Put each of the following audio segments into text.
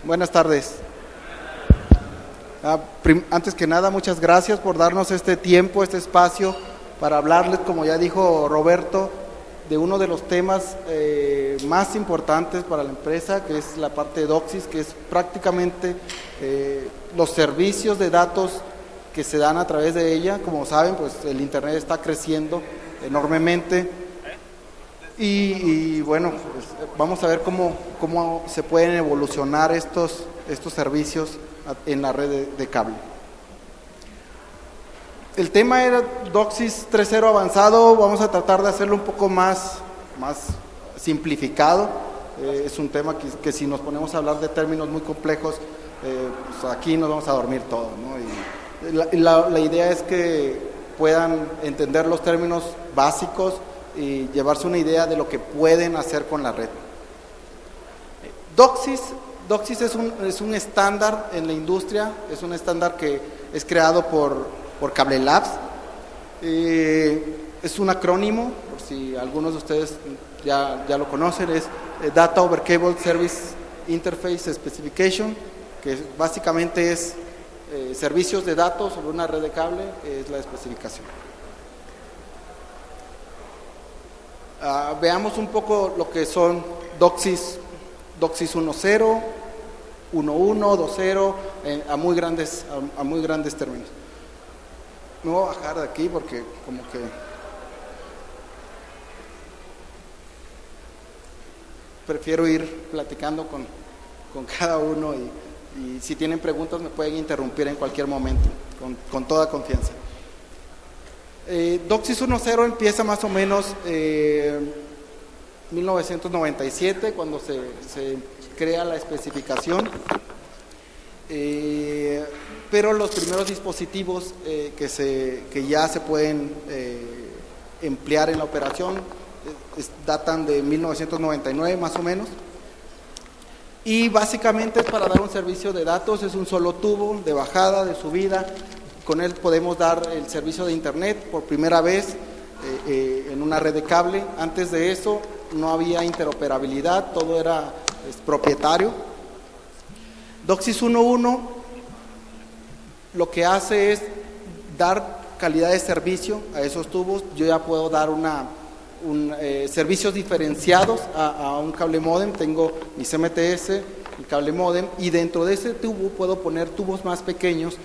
Buenas tardes. Antes que nada, muchas gracias por darnos este tiempo, este espacio para hablarles, como ya dijo Roberto, de uno de los temas más importantes para la empresa, que es la parte de Doxis, que es prácticamente los servicios de datos que se dan a través de ella. Como saben, pues el Internet está creciendo enormemente y bueno, pues vamos a ver cómo se pueden evolucionar estos servicios en la red de cable. El tema era Doxis 3.0 avanzado. Vamos a tratar de hacerlo un poco más simplificado. Es un tema que si nos ponemos a hablar de términos muy complejos, pues aquí nos vamos a dormir todos, ¿no? Y la idea es que puedan entender los términos básicos y llevarse una idea de lo que pueden hacer con la red. Doxis es un estándar en la industria, es un estándar que es creado por Cable Labs. Es un acrónimo, por si algunos de ustedes ya lo conocen, es Data over Cable Service Interface Specification, que básicamente es servicios de datos sobre una red de cable, es la especificación. Veamos un poco lo que son Doxis 1.0, 1.1, 2.0, a muy grandes términos. Me voy a bajar de aquí porque como que prefiero ir platicando con cada uno y si tienen preguntas me pueden interrumpir en cualquier momento, con toda confianza. Doxis 1.0 empieza más o menos 1997, cuando se crea la especificación, pero los primeros dispositivos que ya se pueden emplear en la operación datan de 1999 más o menos, y básicamente es para dar un servicio de datos. Es un solo tubo de bajada, de subida. Con él podemos dar el servicio de internet por primera vez en una red de cable. Antes de eso no había interoperabilidad, todo era propietario. Doxis 1.1 lo que hace es dar calidad de servicio a esos tubos. Yo ya puedo dar servicios diferenciados a un cable módem. Tengo mis MTS, el cable módem, y dentro de ese tubo puedo poner tubos más pequeños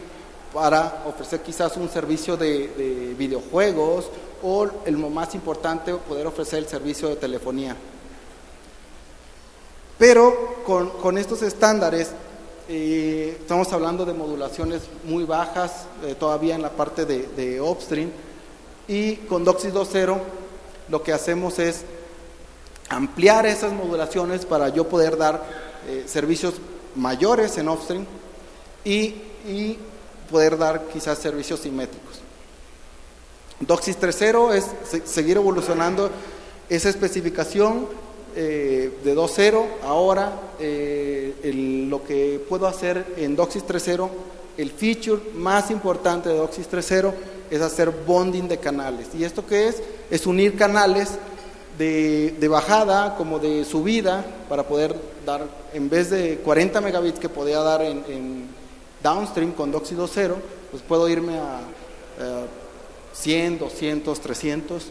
para ofrecer quizás un servicio de videojuegos o, lo más importante, poder ofrecer el servicio de telefonía. Pero con estos estándares estamos hablando de modulaciones muy bajas, todavía en la parte de upstream, y con Doxis 2.0 lo que hacemos es ampliar esas modulaciones para yo poder dar servicios mayores en upstream y poder dar quizás servicios simétricos. Doxis 3.0 es seguir evolucionando esa especificación de 2.0. Ahora lo que puedo hacer en Doxis 3.0, el feature más importante de Doxis 3.0 es hacer bonding de canales. ¿Y esto qué es? Es unir canales de bajada como de subida para poder dar, en vez de 40 megabits que podía dar en downstream con Doxis 2.0, pues puedo irme a 100, 200, 300.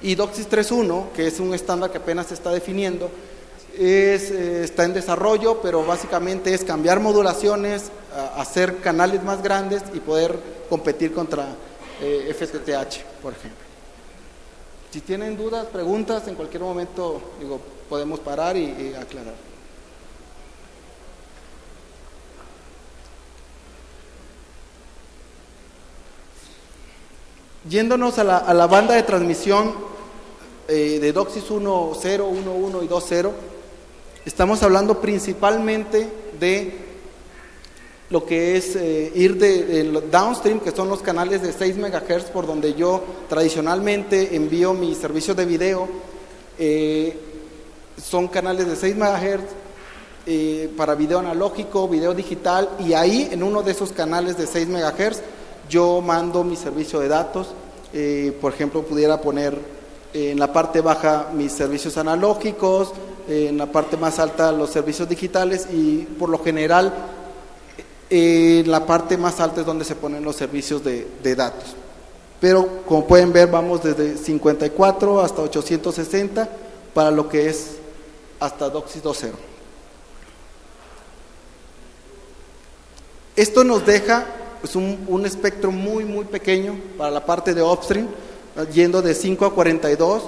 Y Doxis 3.1, que es un estándar que apenas se está definiendo, está en desarrollo, pero básicamente es cambiar modulaciones, hacer canales más grandes y poder competir contra FTTH, por ejemplo. Si tienen dudas, preguntas, en cualquier momento podemos parar y aclarar. Yéndonos a la banda de transmisión de Doxis 1.0, 1.1 y 2.0, estamos hablando principalmente de lo que es ir de downstream, que son los canales de 6 MHz, por donde yo tradicionalmente envío mis servicios de video. Son canales de 6 MHz para video analógico, video digital, y ahí en uno de esos canales de 6 MHz yo mando mi servicio de datos. Por ejemplo, pudiera poner en la parte baja mis servicios analógicos, en la parte más alta los servicios digitales y por lo general en la parte más alta es donde se ponen los servicios de datos. Pero como pueden ver, vamos desde 54 hasta 860 para lo que es hasta DOCSIS 2.0. Esto nos deja pues, un espectro muy pequeño para la parte de upstream, yendo de 5 a 42,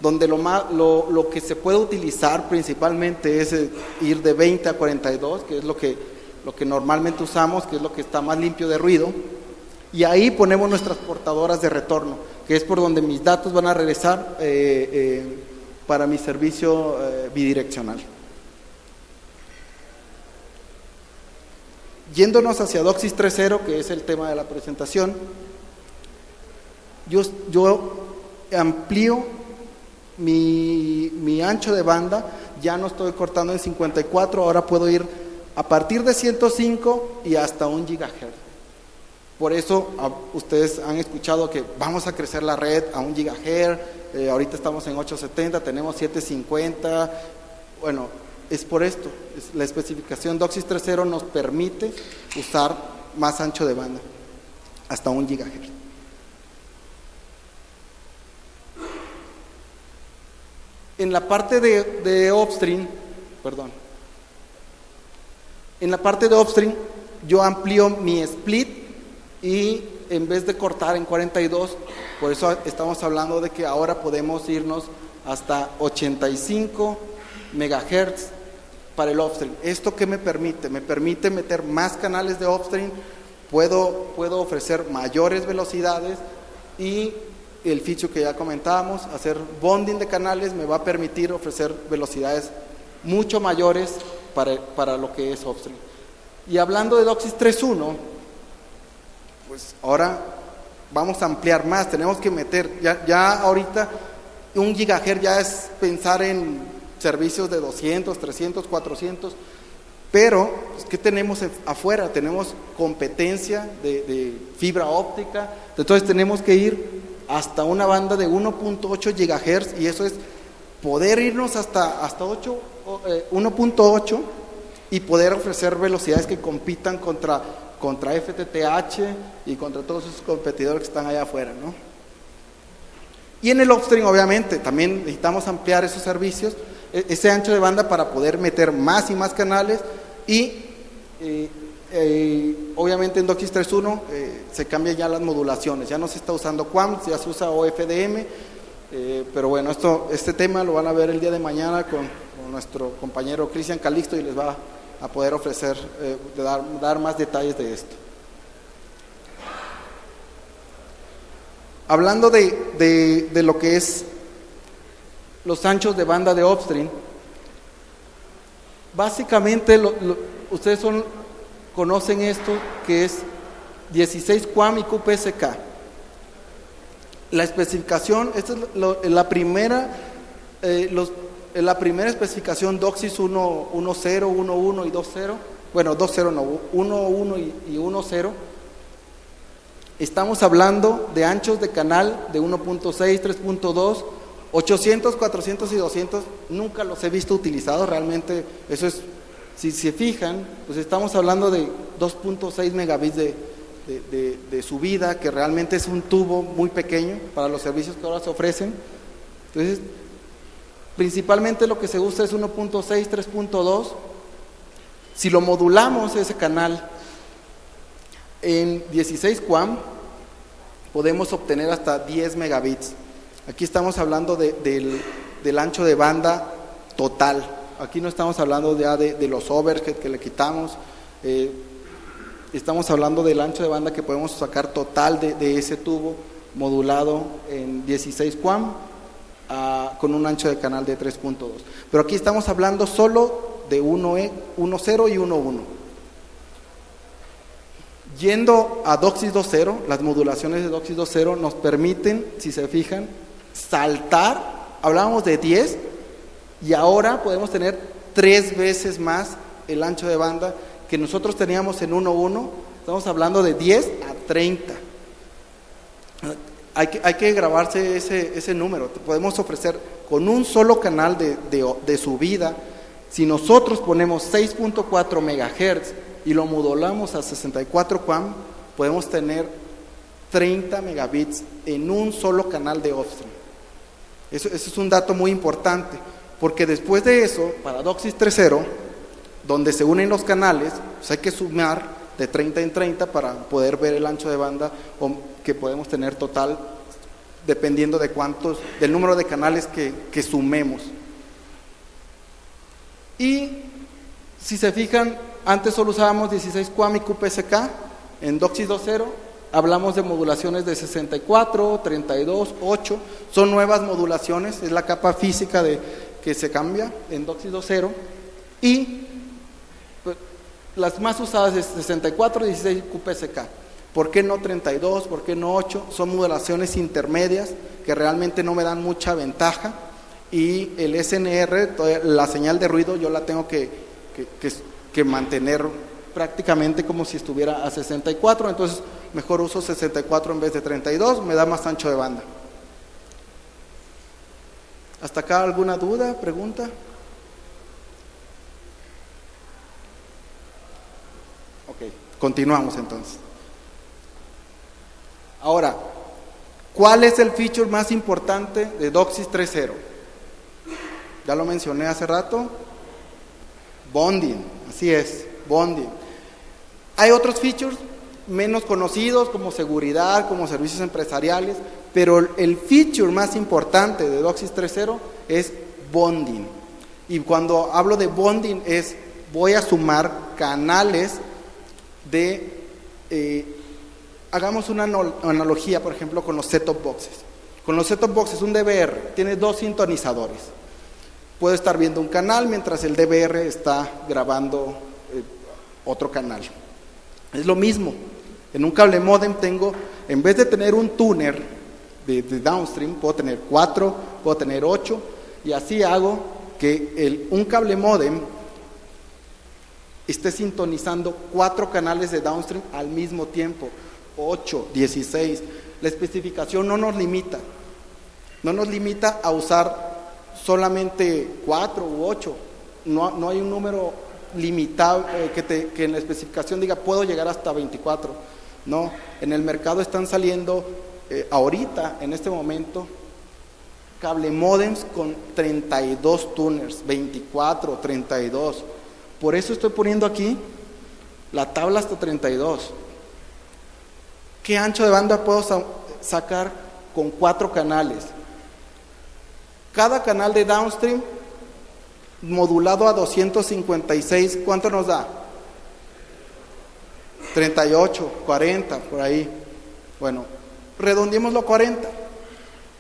donde lo que se puede utilizar principalmente es ir de 20 a 42, que es lo que normalmente usamos, que es lo que está más limpio de ruido, y ahí ponemos nuestras portadoras de retorno, que es por donde mis datos van a regresar para mi servicio bidireccional. Yéndonos hacia DOCSIS 3.0, que es el tema de la presentación, yo amplío mi ancho de banda, ya no estoy cortando en 54, ahora puedo ir a partir de 105 y hasta 1 GHz. Por eso ustedes han escuchado que vamos a crecer la red a 1 GHz, ahorita estamos en 870, tenemos 750, bueno, es por esto, la especificación DOCSIS 3.0 nos permite usar más ancho de banda, hasta 1 GHz. En la parte de upstream, yo amplío mi split y en vez de cortar en 42, por eso estamos hablando de que ahora podemos irnos hasta 85 megahertz para el upstream. ¿Esto qué me permite? Me permite meter más canales de upstream, puedo ofrecer mayores velocidades y el feature que ya comentábamos, hacer bonding de canales me va a permitir ofrecer velocidades mucho mayores para lo que es upstream. Y hablando de DOCSIS 3.1, pues ahora vamos a ampliar más, tenemos que meter, ya ahorita 1 GHz ya es pensar en servicios de 200, 300, 400, pero pues, ¿qué tenemos afuera? Tenemos competencia de fibra óptica, entonces tenemos que ir hasta una banda de 1.8 GHz y eso es poder irnos hasta 1.8 y poder ofrecer velocidades que compitan contra FTTH y contra todos esos competidores que están allá afuera, ¿no? Y en el upstream obviamente también necesitamos ampliar esos servicios, ese ancho de banda para poder meter más y más canales y obviamente en DOCSIS 3.1 se cambian ya las modulaciones, ya no se está usando QAM, ya se usa OFDM, pero bueno, este tema lo van a ver el día de mañana con nuestro compañero Cristian Calixto y les va a poder ofrecer, dar más detalles de esto. Hablando de lo que es los anchos de banda de upstream, básicamente ustedes conocen esto que es 16 QAM y QPSK. La especificación, esta es la primera especificación DOCSIS 1.0, 1.1 y 2.0, bueno 2.0 no, 1.1 y 1.0. Estamos hablando de anchos de canal de 1.6, 3.2, 800, 400 y 200, nunca los he visto utilizados, realmente eso es, si se fijan, pues estamos hablando de 2.6 megabits de subida, que realmente es un tubo muy pequeño para los servicios que ahora se ofrecen. Entonces, principalmente lo que se usa es 1.6, 3.2. Si lo modulamos ese canal en 16 QAM, podemos obtener hasta 10 megabits. Aquí estamos hablando del ancho de banda total. Aquí no estamos hablando ya de los overhead que le quitamos. Estamos hablando del ancho de banda que podemos sacar total de ese tubo modulado en 16 QAM con un ancho de canal de 3.2. Pero aquí estamos hablando solo de 1.0 y 1.1. Yendo a DOCSIS 2.0, las modulaciones de DOCSIS 2.0 nos permiten, si se fijan, saltar, hablábamos de 10 y ahora podemos tener 3 veces más el ancho de banda que nosotros teníamos en 1.1, estamos hablando de 10 a 30. Hay que grabarse ese número. Podemos ofrecer con un solo canal de subida. Si nosotros ponemos 6.4 MHz y lo modulamos a 64 QAM, podemos tener 30 megabits en un solo canal de upstream. Eso es un dato muy importante, porque después de eso, para DOCSIS 3.0, donde se unen los canales, pues hay que sumar de 30 en 30 para poder ver el ancho de banda que podemos tener total, dependiendo del número de canales que sumemos. Y si se fijan, antes solo usábamos 16 QAM y QPSK. En DOCSIS 2.0 hablamos de modulaciones de 64, 32, 8. Son nuevas modulaciones, es la capa física que se cambia en DOCSIS 2.0. Y pues, las más usadas es 64, 16 QPSK. ¿Por qué no 32? ¿Por qué no 8? Son modulaciones intermedias que realmente no me dan mucha ventaja. Y el SNR, la señal de ruido, yo la tengo que mantener prácticamente como si estuviera a 64. Entonces mejor uso 64 en vez de 32, me da más ancho de banda. ¿Hasta acá alguna duda, pregunta? Ok, continuamos entonces. Ahora, ¿cuál es el feature más importante de DOCSIS 3.0? Ya lo mencioné hace rato. Bonding, así es, bonding. Hay otros features menos conocidos como seguridad, como servicios empresariales, pero el feature más importante de DOCSIS 3.0 es bonding. Y cuando hablo de bonding voy a sumar canales hagamos una analogía, por ejemplo, con los set-top boxes. Con los set-top boxes, un DVR tiene 2 sintonizadores. Puedo estar viendo un canal mientras el DVR está grabando otro canal. Es lo mismo. En un cable modem en vez de tener un tuner de downstream, puedo tener 4, puedo tener 8, y así hago que un cable modem esté sintonizando 4 canales de downstream al mismo tiempo, 8, 16. La especificación no nos limita a usar solamente 4 u 8. No hay un número limitado que en la especificación diga puedo llegar hasta 24. No, en el mercado están saliendo ahorita, en este momento, cable modems con 32 tuners, 24, 32. Por eso estoy poniendo aquí la tabla hasta 32. ¿Qué ancho de banda puedo sacar con 4 canales? Cada canal de downstream modulado a 256, ¿cuánto nos da? 38, 40, por ahí. Bueno, redondeémoslo a 40.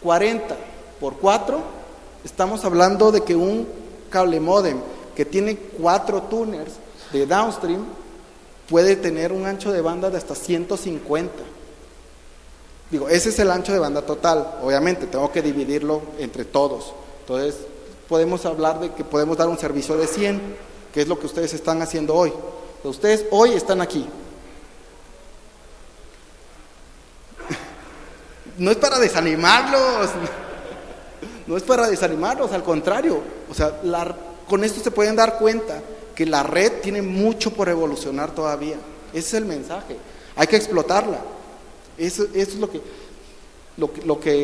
40 por 4, estamos hablando de que un cable modem que tiene 4 tuners de downstream puede tener un ancho de banda de hasta 150. Digo, ese es el ancho de banda total. Obviamente tengo que dividirlo entre todos. Entonces podemos hablar de que podemos dar un servicio de 100, que es lo que ustedes están haciendo hoy. Ustedes hoy están aquí. No es para desanimarlos, no es para desanimarlos, al contrario. O sea, con esto se pueden dar cuenta que la red tiene mucho por evolucionar todavía. Ese es el mensaje. Hay que explotarla. Eso es lo que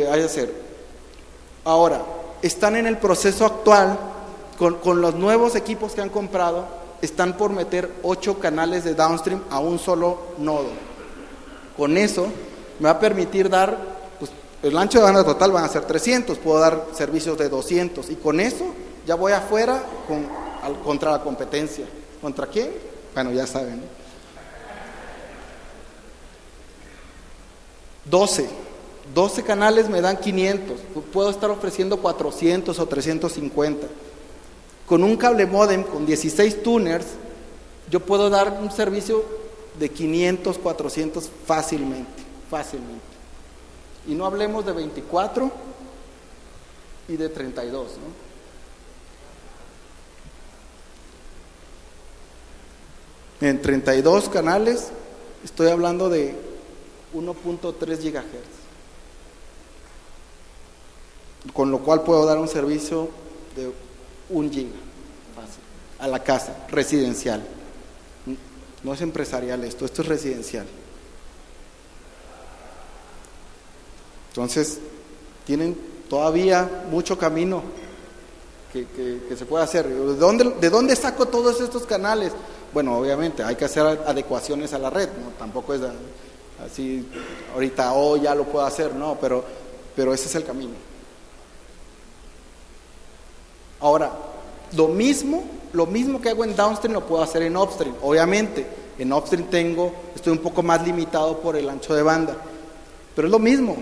hay que hacer. Ahora, están en el proceso actual, con los nuevos equipos que han comprado, están por meter 8 canales de downstream a un solo nodo. Con eso me va a permitir dar, pues, el ancho de banda total van a ser 300, puedo dar servicios de 200, y con eso ya voy afuera contra la competencia. ¿Contra quién? Bueno, ya saben, ¿no? 12 canales me dan 500, puedo estar ofreciendo 400 o 350. Con un cable modem con 16 tuners, yo puedo dar un servicio de 500, 400 fácilmente. Y no hablemos de 24 y de 32, ¿no? En 32 canales estoy hablando de 1.3 gigahertz. con lo cual puedo dar un servicio de 1 giga fácil, a la casa, residencial. No es empresarial esto es residencial. Entonces, tienen todavía mucho camino que se puede hacer. ¿De dónde saco todos estos canales? Bueno, obviamente hay que hacer adecuaciones a la red, ¿no? Tampoco es así, ahorita ya lo puedo hacer, no, pero ese es el camino. Ahora, lo mismo que hago en downstream lo puedo hacer en upstream. Obviamente, en upstream estoy un poco más limitado por el ancho de banda, pero es lo mismo.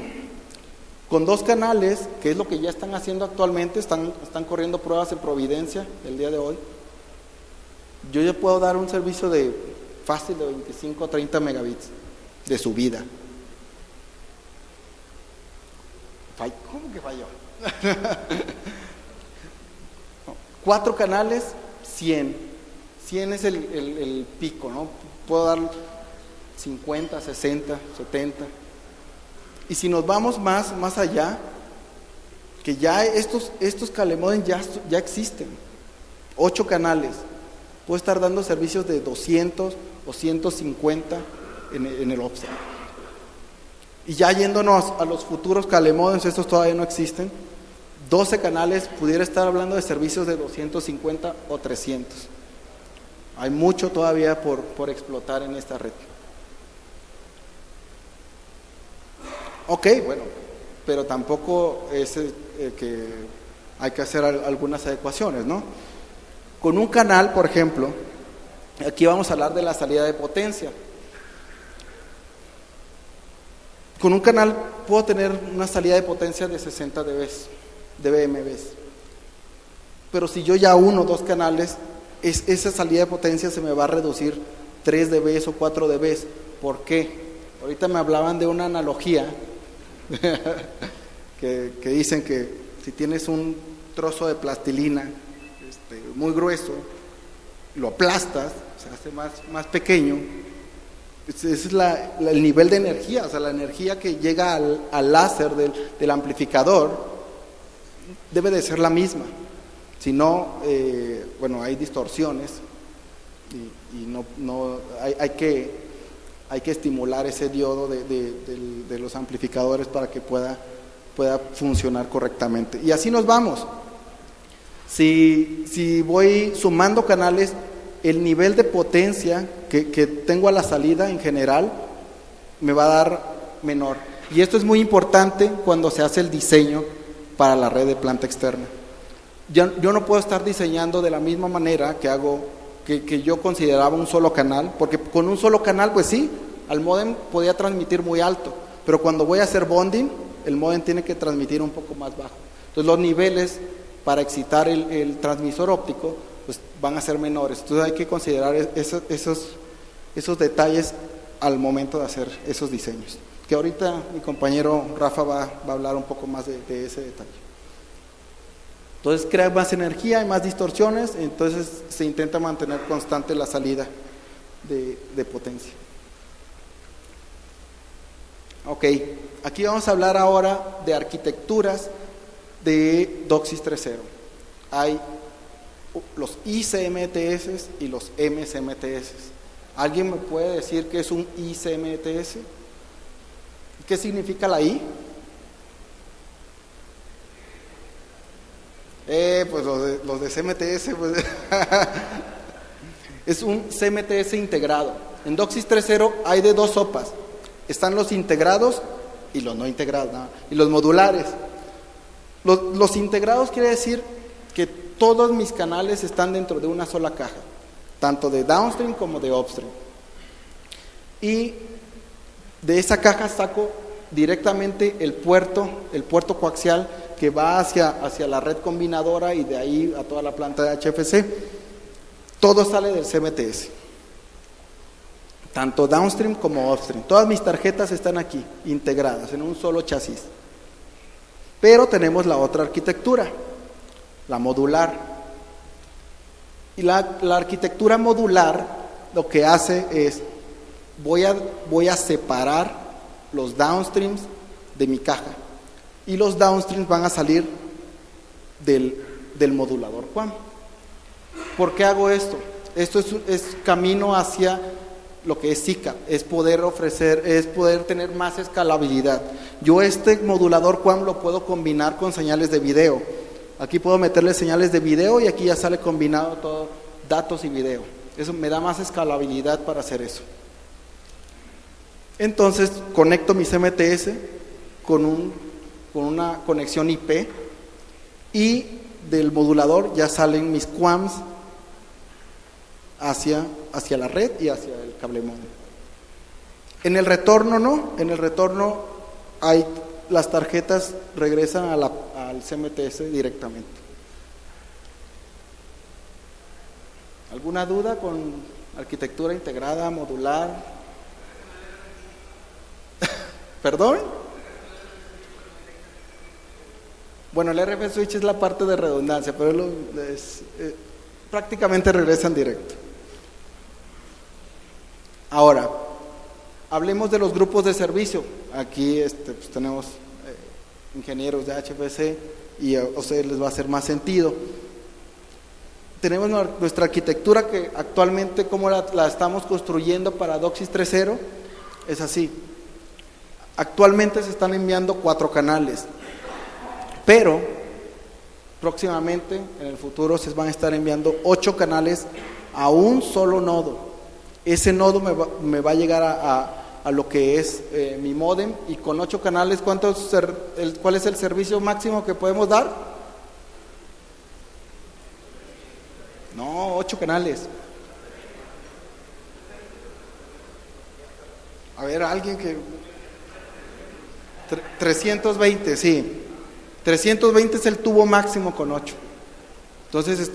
Con 2 canales, que es lo que ya están haciendo actualmente, están corriendo pruebas en Providencia el día de hoy. Yo ya puedo dar un servicio fácil de 25 a 30 megabits de subida. ¿Cómo que falló? 4 canales, 100. 100 es el pico, ¿no? Puedo dar 50, 60, 70. Y si nos vamos más allá, que ya estos calemodem ya existen. 8 canales. Puedo estar dando servicios de 200 o 150 en el upstream. Y ya yéndonos a los futuros calemodems, estos todavía no existen. 12 canales, pudiera estar hablando de servicios de 250 o 300. Hay mucho todavía por explotar en esta red. Ok, bueno, pero tampoco es que hay que hacer algunas adecuaciones, ¿no? Con un canal, por ejemplo, aquí vamos a hablar de la salida de potencia. Con un canal puedo tener una salida de potencia de 60 dBm. Pero si yo ya uno o 2 canales, esa salida de potencia se me va a reducir 3 dB o 4 dB. ¿Por qué? Ahorita me hablaban de una analogía que dicen que si tienes un trozo de plastilina muy grueso, lo aplastas, se hace más pequeño. Ese es el nivel de energía, o sea, la energía que llega al láser del amplificador debe de ser la misma. Si no, bueno, hay distorsiones y no hay que estimular ese diodo de los amplificadores para que pueda funcionar correctamente. Y así nos vamos. Si voy sumando canales, el nivel de potencia que tengo a la salida en general me va a dar menor. Y esto es muy importante cuando se hace el diseño para la red de planta externa. Yo no puedo estar diseñando de la misma manera que yo consideraba un solo canal, porque con un solo canal, pues sí, al módem podía transmitir muy alto, pero cuando voy a hacer bonding, el módem tiene que transmitir un poco más bajo. Entonces los niveles para excitar el transmisor óptico pues van a ser menores. Entonces hay que considerar esos detalles al momento de hacer esos diseños, que ahorita mi compañero Rafa va a hablar un poco más de ese detalle. Entonces crea más energía, hay más distorsiones, entonces se intenta mantener constante la salida de potencia. Ok, aquí vamos a hablar ahora de arquitecturas de DOCSIS 3.0. Hay los ICMTS y los MCMTS. ¿Alguien me puede decir qué es un ICMTS? ¿Qué significa la I? Pues los de CMTS, pues es un CMTS integrado. En DOCSIS 3.0 hay de 2 sopas. Están los integrados y los no integrados, ¿no? Y los modulares. Los integrados quiere decir que todos mis canales están dentro de una sola caja, tanto de downstream como de upstream. Y de esa caja saco directamente el puerto coaxial que va hacia la red combinadora y de ahí a toda la planta de HFC. Todo sale del CMTS, tanto downstream como upstream. Todas mis tarjetas están aquí, integradas en un solo chasis. Pero tenemos la otra arquitectura, la modular. Y la arquitectura modular lo que hace es, voy a separar los downstreams de mi caja. Y los downstreams van a salir del modulador QAM. ¿Por qué hago esto? Esto es camino hacia lo que es SICA, es poder tener más escalabilidad. Yo este modulador QAM lo puedo combinar con señales de video. Aquí puedo meterle señales de video y aquí ya sale combinado todo, datos y video. Eso me da más escalabilidad para hacer eso. Entonces conecto mis MTS con una conexión IP y del modulador ya salen mis QAMs hacia la red y hacia el cable módem. En el retorno no, en el retorno las tarjetas regresan al CMTS directamente. ¿Alguna duda con arquitectura integrada, modular? ¿Perdón? Bueno, el RF switch es la parte de redundancia, pero prácticamente regresan directo. Ahora, hablemos de los grupos de servicio. Aquí pues tenemos ingenieros de HPC y a ustedes les va a hacer más sentido. Tenemos nuestra arquitectura que actualmente, como la estamos construyendo para DOCSIS 3.0, es así. Actualmente se están enviando 4 canales, pero próximamente, en el futuro, se van a estar enviando 8 canales a un solo nodo. Ese nodo me va a llegar a lo que es mi módem, y con 8 canales, ¿cuál es el servicio máximo que podemos dar? No, 8 canales. A ver, alguien que... 320, sí. 320 es el tubo máximo con 8. Entonces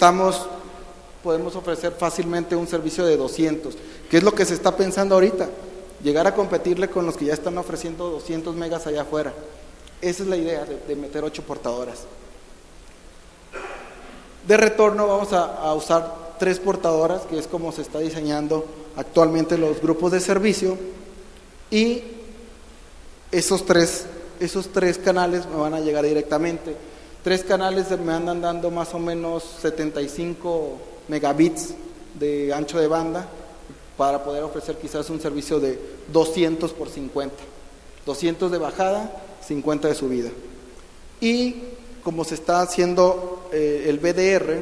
podemos ofrecer fácilmente un servicio de 200, que es lo que se está pensando ahorita, llegar a competirle con los que ya están ofreciendo 200 megas allá afuera. Esa es la idea de meter 8 portadoras. De retorno vamos a usar 3 portadoras, que es como se está diseñando actualmente los grupos de servicio, y esos tres canales me van a llegar directamente. 3 canales me andan dando más o menos 75 megabits de ancho de banda para poder ofrecer quizás un servicio de 200 por 50. 200 de bajada, 50 de subida. Y como se está haciendo el BDR,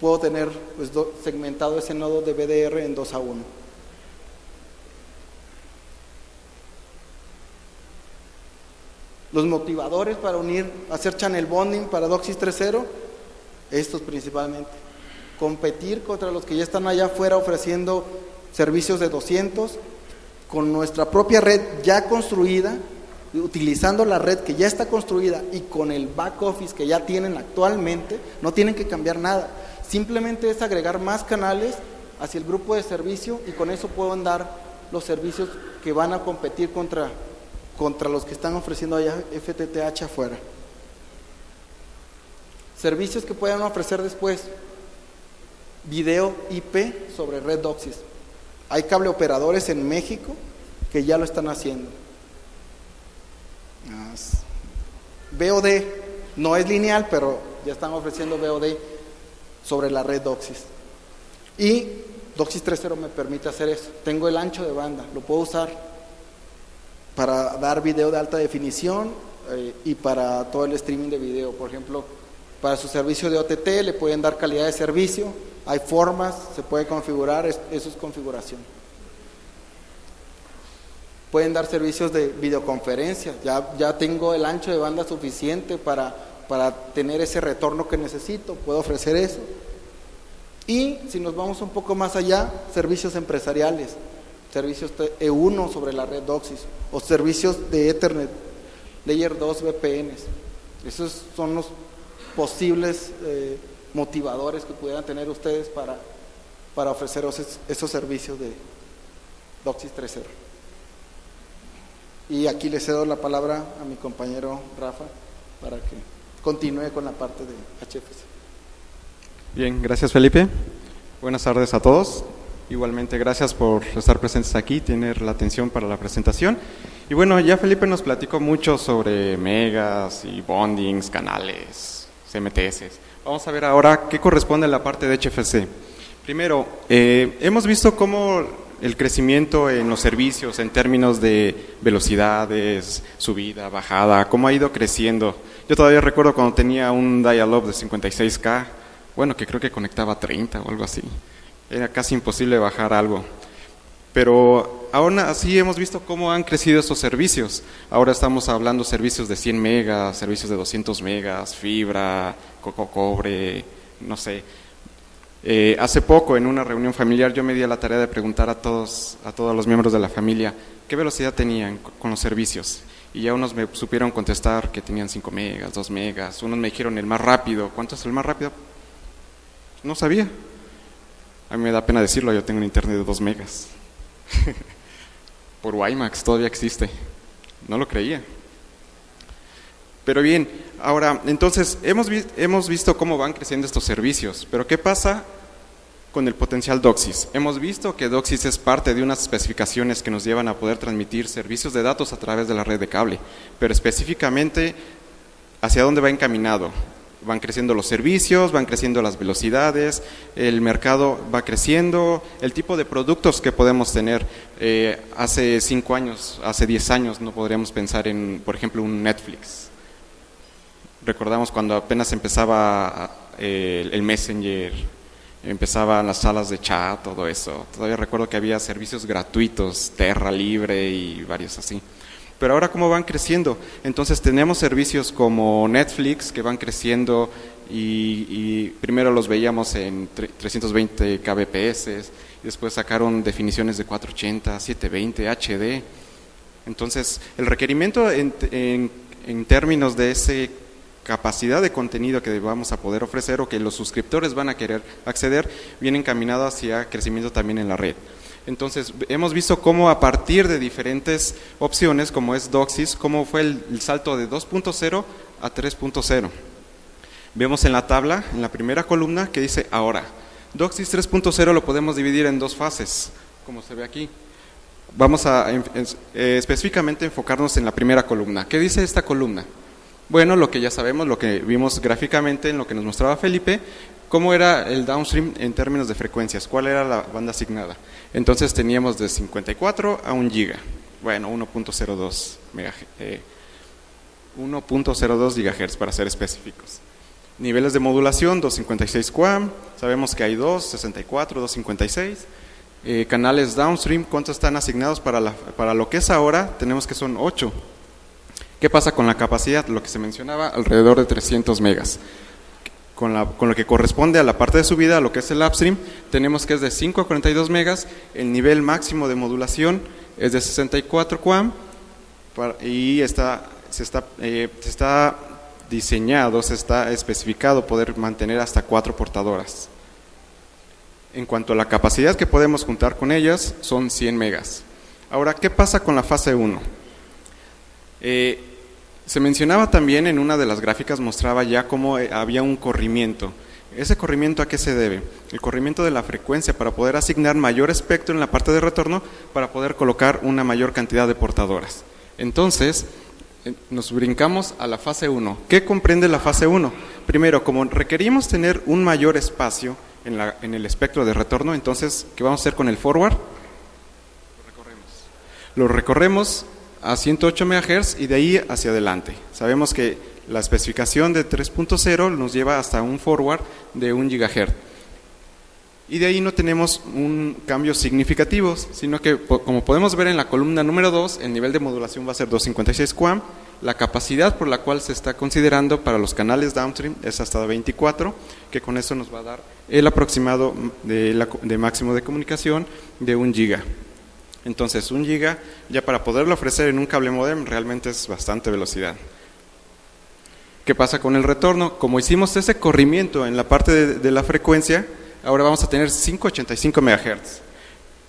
puedo tener pues, segmentado ese nodo de BDR en 2:1. Los motivadores para hacer channel bonding para DOCSIS 3.0, estos principalmente. Competir contra los que ya están allá afuera ofreciendo servicios de 200, con nuestra propia red ya construida, utilizando la red que ya está construida y con el back office que ya tienen actualmente, no tienen que cambiar nada. Simplemente es agregar más canales hacia el grupo de servicio y con eso pueden dar los servicios que van a competir contra los que están ofreciendo allá FTTH afuera. Servicios que puedan ofrecer después: video IP sobre red DOCSIS. Hay cable operadores en México que ya lo están haciendo. VOD no es lineal, pero ya están ofreciendo VOD sobre la red DOCSIS. Y DOCSIS 3.0 me permite hacer eso. Tengo el ancho de banda, lo puedo usar para dar video de alta definición y para todo el streaming de video. Por ejemplo, para su servicio de OTT le pueden dar calidad de servicio, hay formas, se puede configurar, eso es configuración. Pueden dar servicios de videoconferencia, ya tengo el ancho de banda suficiente para tener ese retorno que necesito, puedo ofrecer eso. Y si nos vamos un poco más allá, servicios empresariales, servicios E1 sobre la red DOCSIS o servicios de Ethernet, Layer 2 VPNs. Esos son los posibles motivadores que pudieran tener ustedes para ofrecer esos servicios de DOCSIS 3.0. Y aquí le cedo la palabra a mi compañero Rafa para que continúe con la parte de HFC. Bien, gracias Felipe. Buenas tardes a todos. Igualmente gracias por estar presentes aquí, tener la atención para la presentación. Y bueno, ya Felipe nos platicó mucho sobre megas y bondings, canales, CMTS. Vamos a ver ahora qué corresponde a la parte de HFC. Primero, hemos visto cómo el crecimiento en los servicios en términos de velocidades, subida, bajada, cómo ha ido creciendo. Yo todavía recuerdo cuando tenía un dial-up de 56K, bueno, que creo que conectaba 30 o algo así. Era casi imposible bajar algo. Pero aún así hemos visto cómo han crecido estos servicios. Ahora estamos hablando de servicios de 100 megas, servicios de 200 megas, fibra, cobre, no sé. Hace poco en una reunión familiar yo me di a la tarea de preguntar a todos los miembros de la familia qué velocidad tenían con los servicios. Y ya unos me supieron contestar que tenían 5 megas, 2 megas, unos me dijeron el más rápido. ¿Cuánto es el más rápido? No sabía. A mí me da pena decirlo, yo tengo un internet de 2 megas. Por WiMAX todavía existe. No lo creía. Pero bien, ahora, entonces, hemos visto cómo van creciendo estos servicios, pero ¿qué pasa con el potencial DOCSIS? Hemos visto que DOCSIS es parte de unas especificaciones que nos llevan a poder transmitir servicios de datos a través de la red de cable, pero específicamente, ¿hacia dónde va encaminado? Van creciendo los servicios, van creciendo las velocidades, el mercado va creciendo, el tipo de productos que podemos tener. Hace 5 años, hace 10 años no podríamos pensar en, por ejemplo, un Netflix. Recordamos cuando apenas empezaba el Messenger, empezaban las salas de chat, todo eso. Todavía recuerdo que había servicios gratuitos, Terra Libre y varios así. Pero ahora cómo van creciendo, entonces tenemos servicios como Netflix que van creciendo y primero los veíamos en 320 kbps, y después sacaron definiciones de 480, 720, HD. Entonces el requerimiento en términos de esa capacidad de contenido que vamos a poder ofrecer o que los suscriptores van a querer acceder, viene encaminado hacia crecimiento también en la red. Entonces, hemos visto cómo a partir de diferentes opciones, como es DOCSIS, cómo fue el salto de 2.0 a 3.0. Vemos en la tabla, en la primera columna, que dice ahora. DOCSIS 3.0 lo podemos dividir en 2 fases, como se ve aquí. Vamos a específicamente enfocarnos en la primera columna. ¿Qué dice esta columna? Bueno, lo que ya sabemos, lo que vimos gráficamente en lo que nos mostraba Felipe, cómo era el downstream en términos de frecuencias, cuál era la banda asignada. Entonces teníamos de 54 a 1 giga, bueno, 1.02 GHz para ser específicos. Niveles de modulación, 256 QAM, sabemos que hay 2, 64, 256. Canales downstream, ¿cuántos están asignados para lo que es ahora? Tenemos que son 8. ¿Qué pasa con la capacidad? Lo que se mencionaba, alrededor de 300 megas. Con lo que corresponde a la parte de subida, a lo que es el upstream, tenemos que es de 5 a 42 megas, el nivel máximo de modulación es de 64 QAM y se está diseñado, se está especificado poder mantener hasta 4 portadoras. En cuanto a la capacidad que podemos juntar con ellas, son 100 megas. Ahora, ¿qué pasa con la fase 1? Se mencionaba también en una de las gráficas, mostraba ya cómo había un corrimiento. ¿Ese corrimiento a qué se debe? El corrimiento de la frecuencia para poder asignar mayor espectro en la parte de retorno para poder colocar una mayor cantidad de portadoras. Entonces, nos brincamos a la fase 1. ¿Qué comprende la fase 1? Primero, como requerimos tener un mayor espacio en el espectro de retorno, entonces, ¿qué vamos a hacer con el forward? Lo recorremos a 108 MHz y de ahí hacia adelante. Sabemos que la especificación de 3.0 nos lleva hasta un forward de 1 GHz. Y de ahí no tenemos un cambio significativo, sino que como podemos ver en la columna número 2, el nivel de modulación va a ser 256 QAM, la capacidad por la cual se está considerando para los canales downstream es hasta 24, que con eso nos va a dar el aproximado de máximo de comunicación de 1 giga. Entonces 1 giga, ya para poderlo ofrecer en un cable modem, realmente es bastante velocidad. ¿Qué pasa con el retorno? Como hicimos ese corrimiento en la parte de la frecuencia, ahora vamos a tener 585 MHz.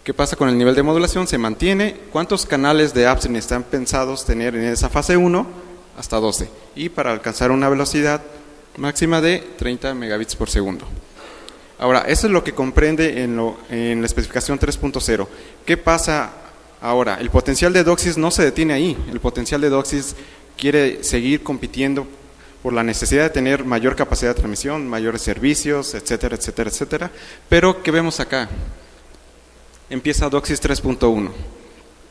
¿Qué pasa con el nivel de modulación? Se mantiene. ¿Cuántos canales de upstream están pensados tener en esa fase 1? Hasta 12. Y para alcanzar una velocidad máxima de 30 megabits por segundo. Ahora, eso es lo que comprende en la especificación 3.0. ¿Qué pasa ahora? El potencial de DOCSIS no se detiene ahí. El potencial de DOCSIS quiere seguir compitiendo por la necesidad de tener mayor capacidad de transmisión, mayores servicios, etcétera, etcétera, etcétera. Pero, ¿qué vemos acá? Empieza DOCSIS 3.1.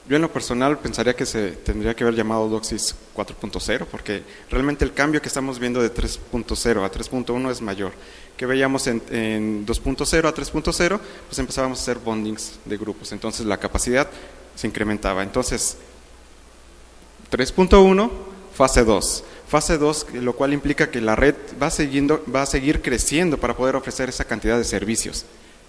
Yo en lo personal pensaría que se tendría que haber llamado DOCSIS 4.0, porque realmente el cambio que estamos viendo de 3.0 a 3.1 es mayor. Que veíamos en 2.0 a 3.0, pues empezábamos a hacer bondings de grupos, entonces la capacidad se incrementaba. Entonces, 3.1, fase 2. Fase 2, lo cual implica que la red va a seguir creciendo para poder ofrecer esa cantidad de servicios.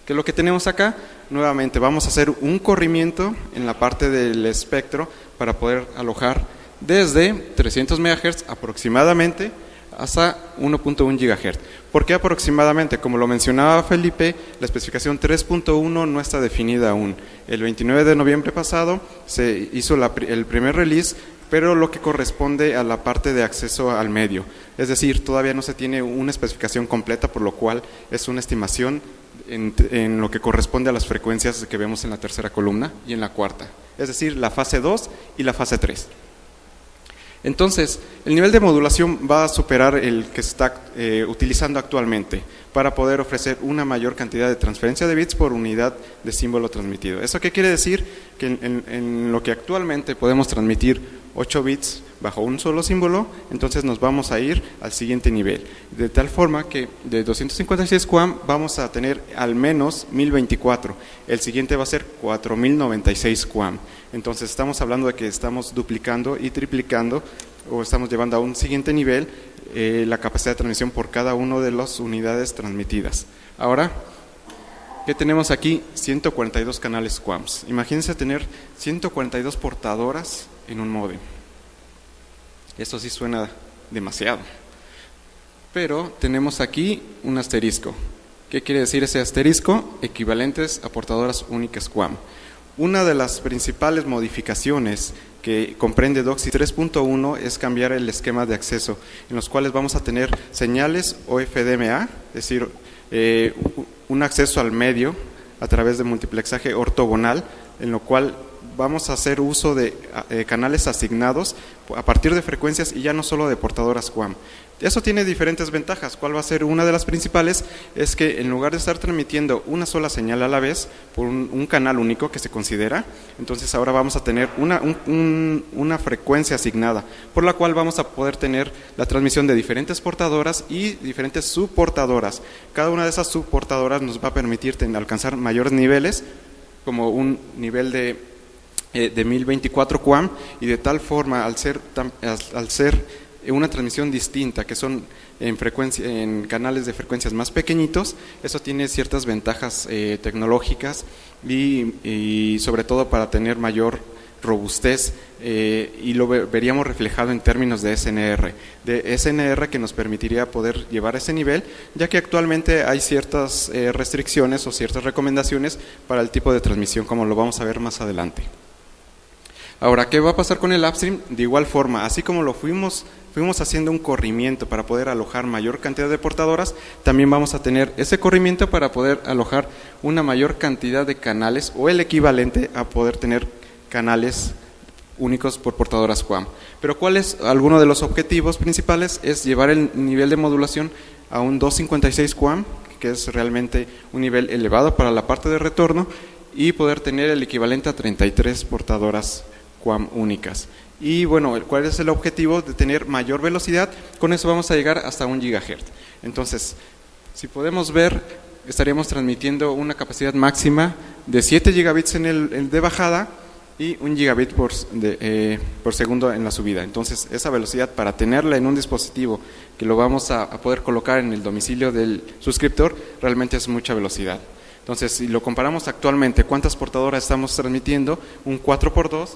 ¿Qué es lo que tenemos acá? Nuevamente vamos a hacer un corrimiento en la parte del espectro para poder alojar desde 300 MHz aproximadamente hasta 1.1 GHz. ¿Por qué aproximadamente? Como lo mencionaba Felipe, la especificación 3.1 no está definida aún. El 29 de noviembre pasado se hizo el primer release, pero lo que corresponde a la parte de acceso al medio. Es decir, todavía no se tiene una especificación completa, por lo cual es una estimación en lo que corresponde a las frecuencias que vemos en la tercera columna y en la cuarta. Es decir, la fase 2 y la fase 3. Entonces, el nivel de modulación va a superar el que se está utilizando actualmente para poder ofrecer una mayor cantidad de transferencia de bits por unidad de símbolo transmitido. ¿Eso qué quiere decir? Que en lo que actualmente podemos transmitir 8 bits bajo un solo símbolo, entonces nos vamos a ir al siguiente nivel. De tal forma que de 256 QAM vamos a tener al menos 1024. El siguiente va a ser 4096 QAM. Entonces estamos hablando de que estamos duplicando y triplicando, o estamos llevando a un siguiente nivel la capacidad de transmisión por cada una de las unidades transmitidas. Ahora, ¿qué tenemos aquí? 142 canales QAMs. Imagínense tener 142 portadoras en un módem. Esto sí suena demasiado. Pero tenemos aquí un asterisco. ¿Qué quiere decir ese asterisco? Equivalentes a portadoras únicas QAM. Una de las principales modificaciones que comprende DOCSIS 3.1 es cambiar el esquema de acceso, en los cuales vamos a tener señales OFDMA, es decir, un acceso al medio a través de multiplexaje ortogonal, en lo cual vamos a hacer uso de canales asignados a partir de frecuencias y ya no solo de portadoras QAM. Eso tiene diferentes ventajas. ¿Cuál va a ser una de las principales? Es que en lugar de estar transmitiendo una sola señal a la vez por un canal único que se considera, entonces ahora vamos a tener una frecuencia asignada, por la cual vamos a poder tener la transmisión de diferentes portadoras y diferentes subportadoras. Cada una de esas subportadoras nos va a permitir alcanzar mayores niveles, como un nivel de 1024 QAM, y de tal forma, al ser una transmisión distinta, que son en canales de frecuencias más pequeñitos, eso tiene ciertas ventajas tecnológicas y sobre todo para tener mayor robustez, y lo veríamos reflejado en términos de SNR que nos permitiría poder llevar a ese nivel, ya que actualmente hay ciertas restricciones o ciertas recomendaciones para el tipo de transmisión, como lo vamos a ver más adelante. Ahora, ¿qué va a pasar con el upstream? De igual forma, así como lo fuimos haciendo un corrimiento para poder alojar mayor cantidad de portadoras, también vamos a tener ese corrimiento para poder alojar una mayor cantidad de canales, o el equivalente a poder tener canales únicos por portadoras QAM. Pero ¿cuál es alguno de los objetivos principales? Es llevar el nivel de modulación a un 256 QAM, que es realmente un nivel elevado para la parte de retorno, y poder tener el equivalente a 33 portadoras QAM únicas. Y bueno, ¿cuál es el objetivo? De tener mayor velocidad. Con eso vamos a llegar hasta 1 GHz. Entonces, si podemos ver, estaríamos transmitiendo una capacidad máxima de 7 gigabits de bajada y 1 gigabit por segundo en la subida. Entonces, esa velocidad, para tenerla en un dispositivo que lo vamos a poder colocar en el domicilio del suscriptor, realmente es mucha velocidad. Entonces, si lo comparamos actualmente, ¿cuántas portadoras estamos transmitiendo? Un 4x2,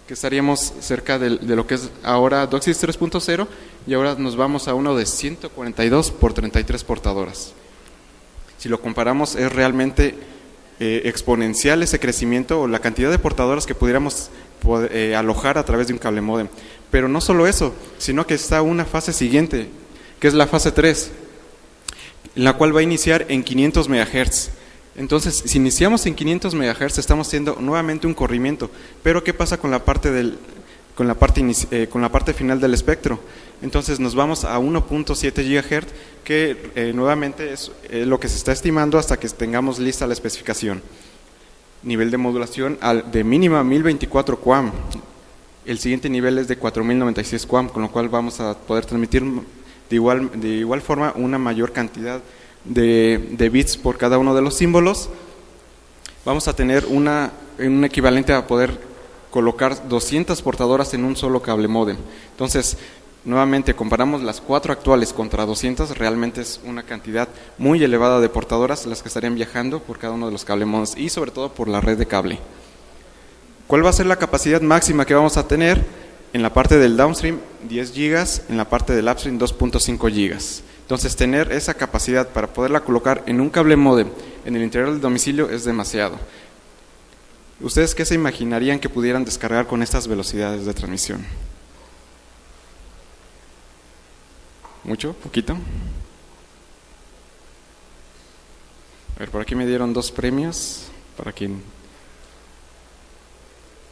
que estaríamos cerca de lo que es ahora DOCSIS 3.0, y ahora nos vamos a uno de 142 por 33 portadoras. Si lo comparamos, es realmente exponencial ese crecimiento, o la cantidad de portadoras que pudiéramos alojar a través de un cable módem. Pero no solo eso, sino que está una fase siguiente, que es la fase 3, en la cual va a iniciar en 500 MHz. Entonces, si iniciamos en 500 MHz, estamos haciendo nuevamente un corrimiento. Pero ¿qué pasa con la parte con la parte final del espectro. Entonces nos vamos a 1.7 GHz, que nuevamente es lo que se está estimando hasta que tengamos lista la especificación. Nivel de modulación de mínima 1024 QAM. El siguiente nivel es de 4096 QAM, con lo cual vamos a poder transmitir de igual forma una mayor cantidad de bits por cada uno de los símbolos. Vamos a tener un equivalente a poder colocar 200 portadoras en un solo cable módem. Entonces, nuevamente comparamos las 4 actuales contra 200, realmente es una cantidad muy elevada de portadoras las que estarían viajando por cada uno de los cable modems y sobre todo por la red de cable. ¿Cuál va a ser la capacidad máxima que vamos a tener? En la parte del downstream 10 GB, en la parte del upstream 2.5 GB. Entonces tener esa capacidad para poderla colocar en un cable módem en el interior del domicilio es demasiado. ¿Ustedes qué se imaginarían que pudieran descargar con estas velocidades de transmisión? ¿Mucho? ¿Poquito? A ver, por aquí me dieron 2 premios para quien...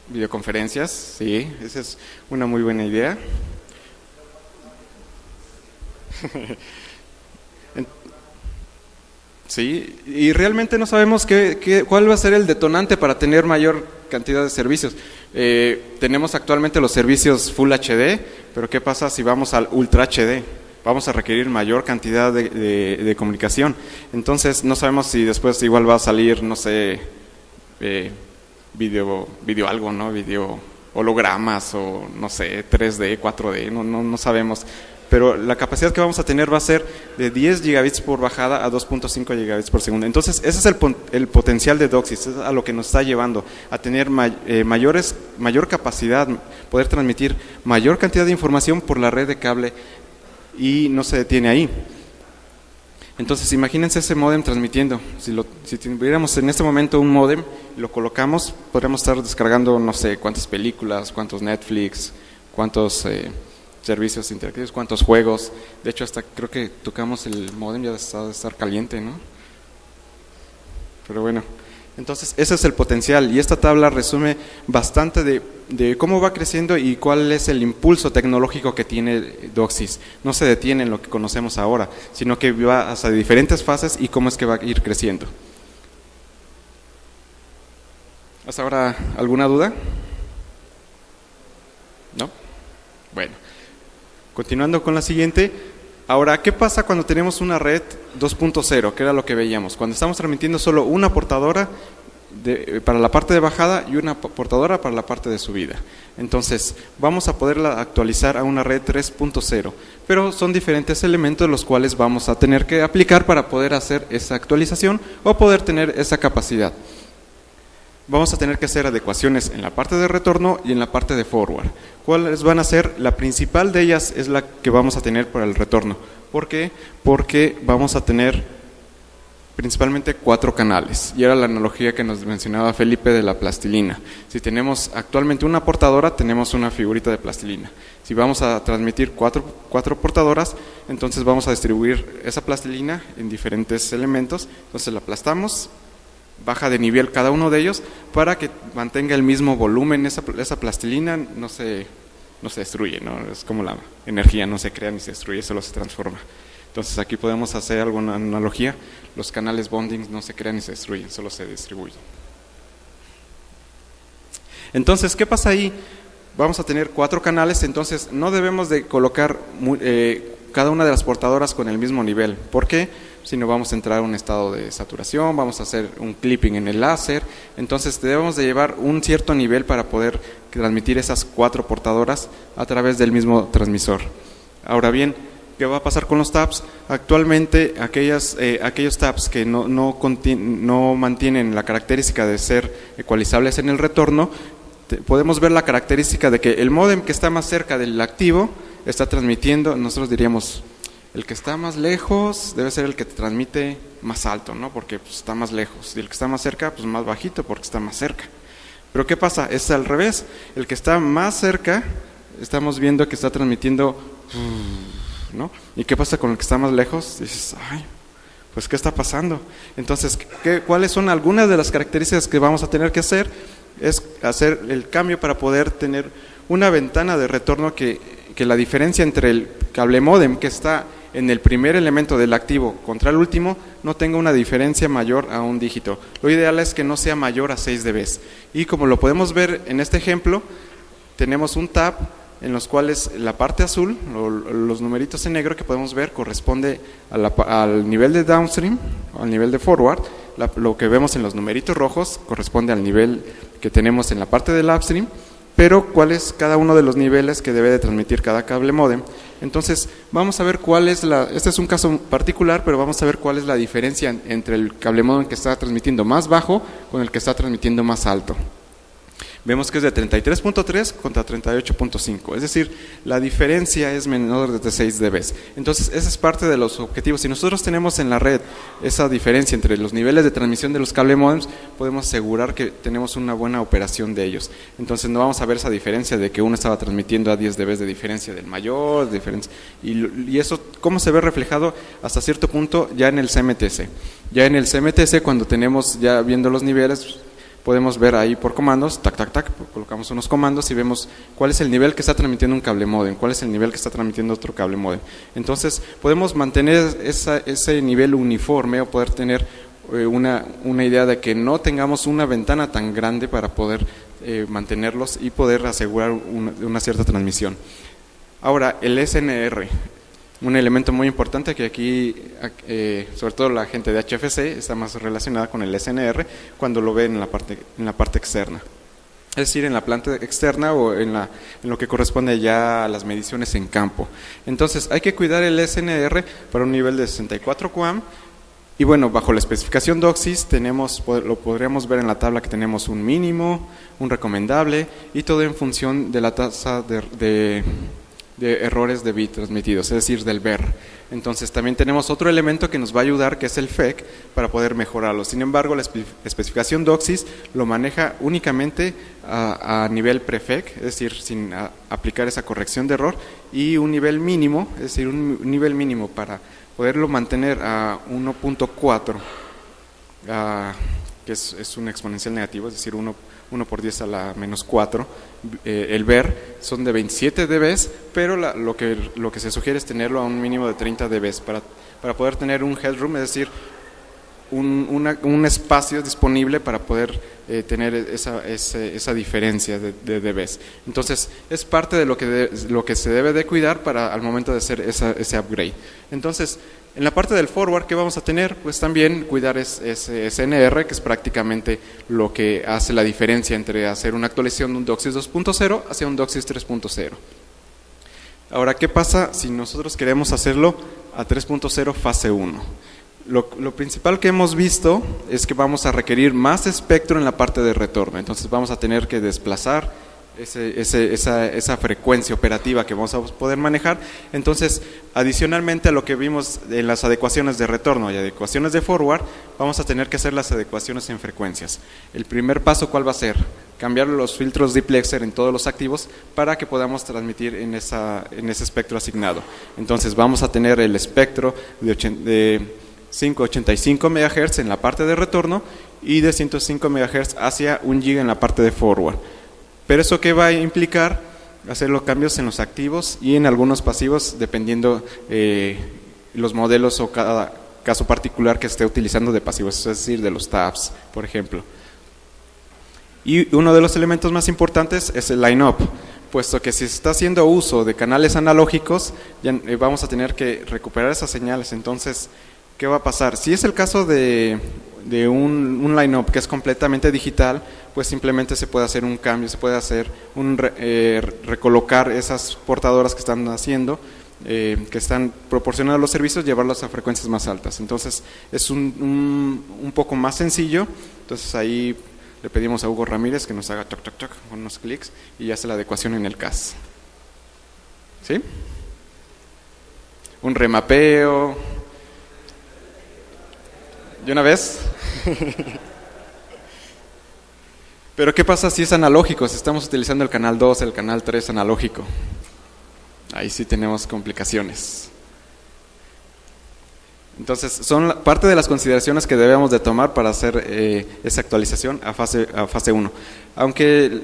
Videoconferencias, sí, esa es una muy buena idea. Sí, y realmente no sabemos cuál va a ser el detonante para tener mayor cantidad de servicios. Tenemos actualmente los servicios Full HD, pero ¿qué pasa si vamos al Ultra HD? Vamos a requerir mayor cantidad de comunicación. Entonces no sabemos si después igual va a salir, no sé, video algo, ¿no? Video hologramas o no sé, 3D, 4D, no sabemos. Pero la capacidad que vamos a tener va a ser de 10 gigabits por bajada a 2.5 gigabits por segundo. Entonces, ese es el potencial de DOCSIS, es a lo que nos está llevando a tener mayor capacidad, poder transmitir mayor cantidad de información por la red de cable y no se detiene ahí. Entonces, imagínense ese módem transmitiendo. Si tuviéramos en este momento un módem, lo colocamos, podríamos estar descargando no sé cuántas películas, cuántos Netflix, cuántos servicios interactivos, cuántos juegos. De hecho, hasta creo que tocamos el módem, ya de estar caliente, ¿no? Pero bueno, entonces ese es el potencial y esta tabla resume bastante de cómo va creciendo y cuál es el impulso tecnológico que tiene DOCSIS. No se detiene en lo que conocemos ahora, sino que va hasta diferentes fases y cómo es que va a ir creciendo. ¿Hasta ahora alguna duda? ¿No? Bueno, continuando con la siguiente. Ahora, ¿qué pasa cuando tenemos una red 2.0? Que era lo que veíamos. Cuando estamos transmitiendo solo una portadora para la parte de bajada y una portadora para la parte de subida. Entonces, vamos a poderla actualizar a una red 3.0. Pero son diferentes elementos los cuales vamos a tener que aplicar para poder hacer esa actualización o poder tener esa capacidad. Vamos a tener que hacer adecuaciones en la parte de retorno y en la parte de forward. ¿Cuáles van a ser? La principal de ellas es la que vamos a tener para el retorno. ¿Por qué? Porque vamos a tener principalmente 4 canales. Y era la analogía que nos mencionaba Felipe de la plastilina. Si tenemos actualmente una portadora, tenemos una figurita de plastilina. Si vamos a transmitir 4 portadoras, entonces vamos a distribuir esa plastilina en diferentes elementos. Entonces la aplastamos, baja de nivel cada uno de ellos para que mantenga el mismo volumen. Esa plastilina no se destruye, ¿no? Es como la energía, no se crea ni se destruye, solo se transforma. Entonces aquí podemos hacer alguna analogía. Los canales bonding no se crean ni se destruyen, solo se distribuyen. Entonces, ¿qué pasa ahí? Vamos a tener 4 canales, entonces no debemos de colocar cada una de las portadoras con el mismo nivel. ¿Por qué? Si no vamos a entrar a un estado de saturación, vamos a hacer un clipping en el láser. Entonces debemos de llevar un cierto nivel para poder transmitir esas 4 portadoras a través del mismo transmisor. Ahora bien, ¿qué va a pasar con los taps? Actualmente aquellos taps que no mantienen la característica de ser ecualizables en el retorno, podemos ver la característica de que el módem que está más cerca del activo está transmitiendo, nosotros diríamos, el que está más lejos debe ser el que te transmite más alto, ¿no? Porque pues, está más lejos, y el que está más cerca, pues más bajito porque está más cerca. Pero ¿qué pasa? Es al revés, el que está más cerca, estamos viendo que está transmitiendo, ¿no? ¿Y qué pasa con el que está más lejos? Dices, ay, pues ¿qué está pasando? Entonces, ¿cuáles son algunas de las características que vamos a tener que hacer? Es hacer el cambio para poder tener una ventana de retorno que la diferencia entre el cable módem que está en el primer elemento del activo contra el último no tenga una diferencia mayor a un dígito. Lo ideal es que no sea mayor a 6 dB. Y como lo podemos ver en este ejemplo, tenemos un tab en los cuales la parte azul, los numeritos en negro que podemos ver, corresponde al nivel de downstream, al nivel de forward. Lo que vemos en los numeritos rojos corresponde al nivel que tenemos en la parte del upstream, pero cuál es cada uno de los niveles que debe de transmitir cada cable módem. Entonces vamos a ver cuál es este es un caso particular, pero vamos a ver cuál es la diferencia entre el cable módem que está transmitiendo más bajo con el que está transmitiendo más alto. Vemos que es de 33.3 contra 38.5, es decir, la diferencia es menor de 6 dB. Entonces, esa es parte de los objetivos. Si nosotros tenemos en la red esa diferencia entre los niveles de transmisión de los cable modems, podemos asegurar que tenemos una buena operación de ellos. Entonces, no vamos a ver esa diferencia de que uno estaba transmitiendo a 10 dB de diferencia del mayor, y eso, ¿cómo se ve reflejado? Hasta cierto punto ya en el CMTC. Ya en el CMTC, cuando tenemos, ya viendo los niveles, podemos ver ahí por comandos, tac, tac, tac, colocamos unos comandos y vemos cuál es el nivel que está transmitiendo un cable módem, cuál es el nivel que está transmitiendo otro cable módem. Entonces, podemos mantener ese nivel uniforme o poder tener una idea de que no tengamos una ventana tan grande para poder mantenerlos y poder asegurar una cierta transmisión. Ahora, el SNR. Un elemento muy importante que aquí, sobre todo la gente de HFC, está más relacionada con el SNR cuando lo ve en la parte externa. Es decir, en la planta externa o en lo que corresponde ya a las mediciones en campo. Entonces, hay que cuidar el SNR para un nivel de 64 QAM. Y bueno, bajo la especificación DOCSIS lo podríamos ver en la tabla que tenemos un mínimo, un recomendable y todo en función de la tasa de errores de bit transmitidos, es decir, del BER. Entonces también tenemos otro elemento que nos va a ayudar, que es el FEC, para poder mejorarlo. Sin embargo, la especificación DOCSIS lo maneja únicamente a nivel prefec, es decir, sin aplicar esa corrección de error, y un nivel mínimo, es decir, un nivel mínimo para poderlo mantener a 1.4, que es un exponencial negativo, es decir, 1 por 10 a la menos 4, el BER son de 27 dB, pero lo que se sugiere es tenerlo a un mínimo de 30 dB para poder tener un headroom, es decir, un espacio disponible para poder tener esa diferencia de dB. Entonces, es parte de lo que se debe de cuidar al momento de hacer ese upgrade. Entonces, en la parte del forward, ¿qué vamos a tener? Pues también cuidar ese SNR, que es prácticamente lo que hace la diferencia entre hacer una actualización de un DOCSIS 2.0 hacia un DOCSIS 3.0. Ahora, ¿qué pasa si nosotros queremos hacerlo a 3.0 fase 1? Lo principal que hemos visto es que vamos a requerir más espectro en la parte de retorno. Entonces vamos a tener que desplazar esa frecuencia operativa que vamos a poder manejar. Entonces, adicionalmente a lo que vimos en las adecuaciones de retorno y adecuaciones de forward, vamos a tener que hacer las adecuaciones en frecuencias. El primer paso, ¿cuál va a ser? Cambiar los filtros diplexer en todos los activos para que podamos transmitir en ese espectro asignado. Entonces vamos a tener el espectro de 585 MHz en la parte de retorno y de 105 MHz hacia 1 GHz en la parte de forward. Pero eso que va a implicar hacer los cambios en los activos y en algunos pasivos, dependiendo los modelos o cada caso particular que esté utilizando de pasivos, es decir, de los tabs, por ejemplo. Y uno de los elementos más importantes es el line-up, puesto que si se está haciendo uso de canales analógicos, ya vamos a tener que recuperar esas señales. Entonces, ¿qué va a pasar? Si es el caso de un line-up que es completamente digital, pues simplemente se puede hacer un cambio, se puede hacer recolocar esas portadoras que están haciendo, que están proporcionando los servicios, llevarlos a frecuencias más altas. Entonces es un poco más sencillo. Entonces ahí le pedimos a Hugo Ramírez que nos haga toc toc toc con unos clics y hace la adecuación en el CAS. ¿Sí? Un remapeo. ¿De una vez? Pero ¿qué pasa si es analógico? Si estamos utilizando el canal 2, el canal 3 analógico. Ahí sí tenemos complicaciones. Entonces, son parte de las consideraciones que debemos de tomar para hacer esa actualización a fase 1. Aunque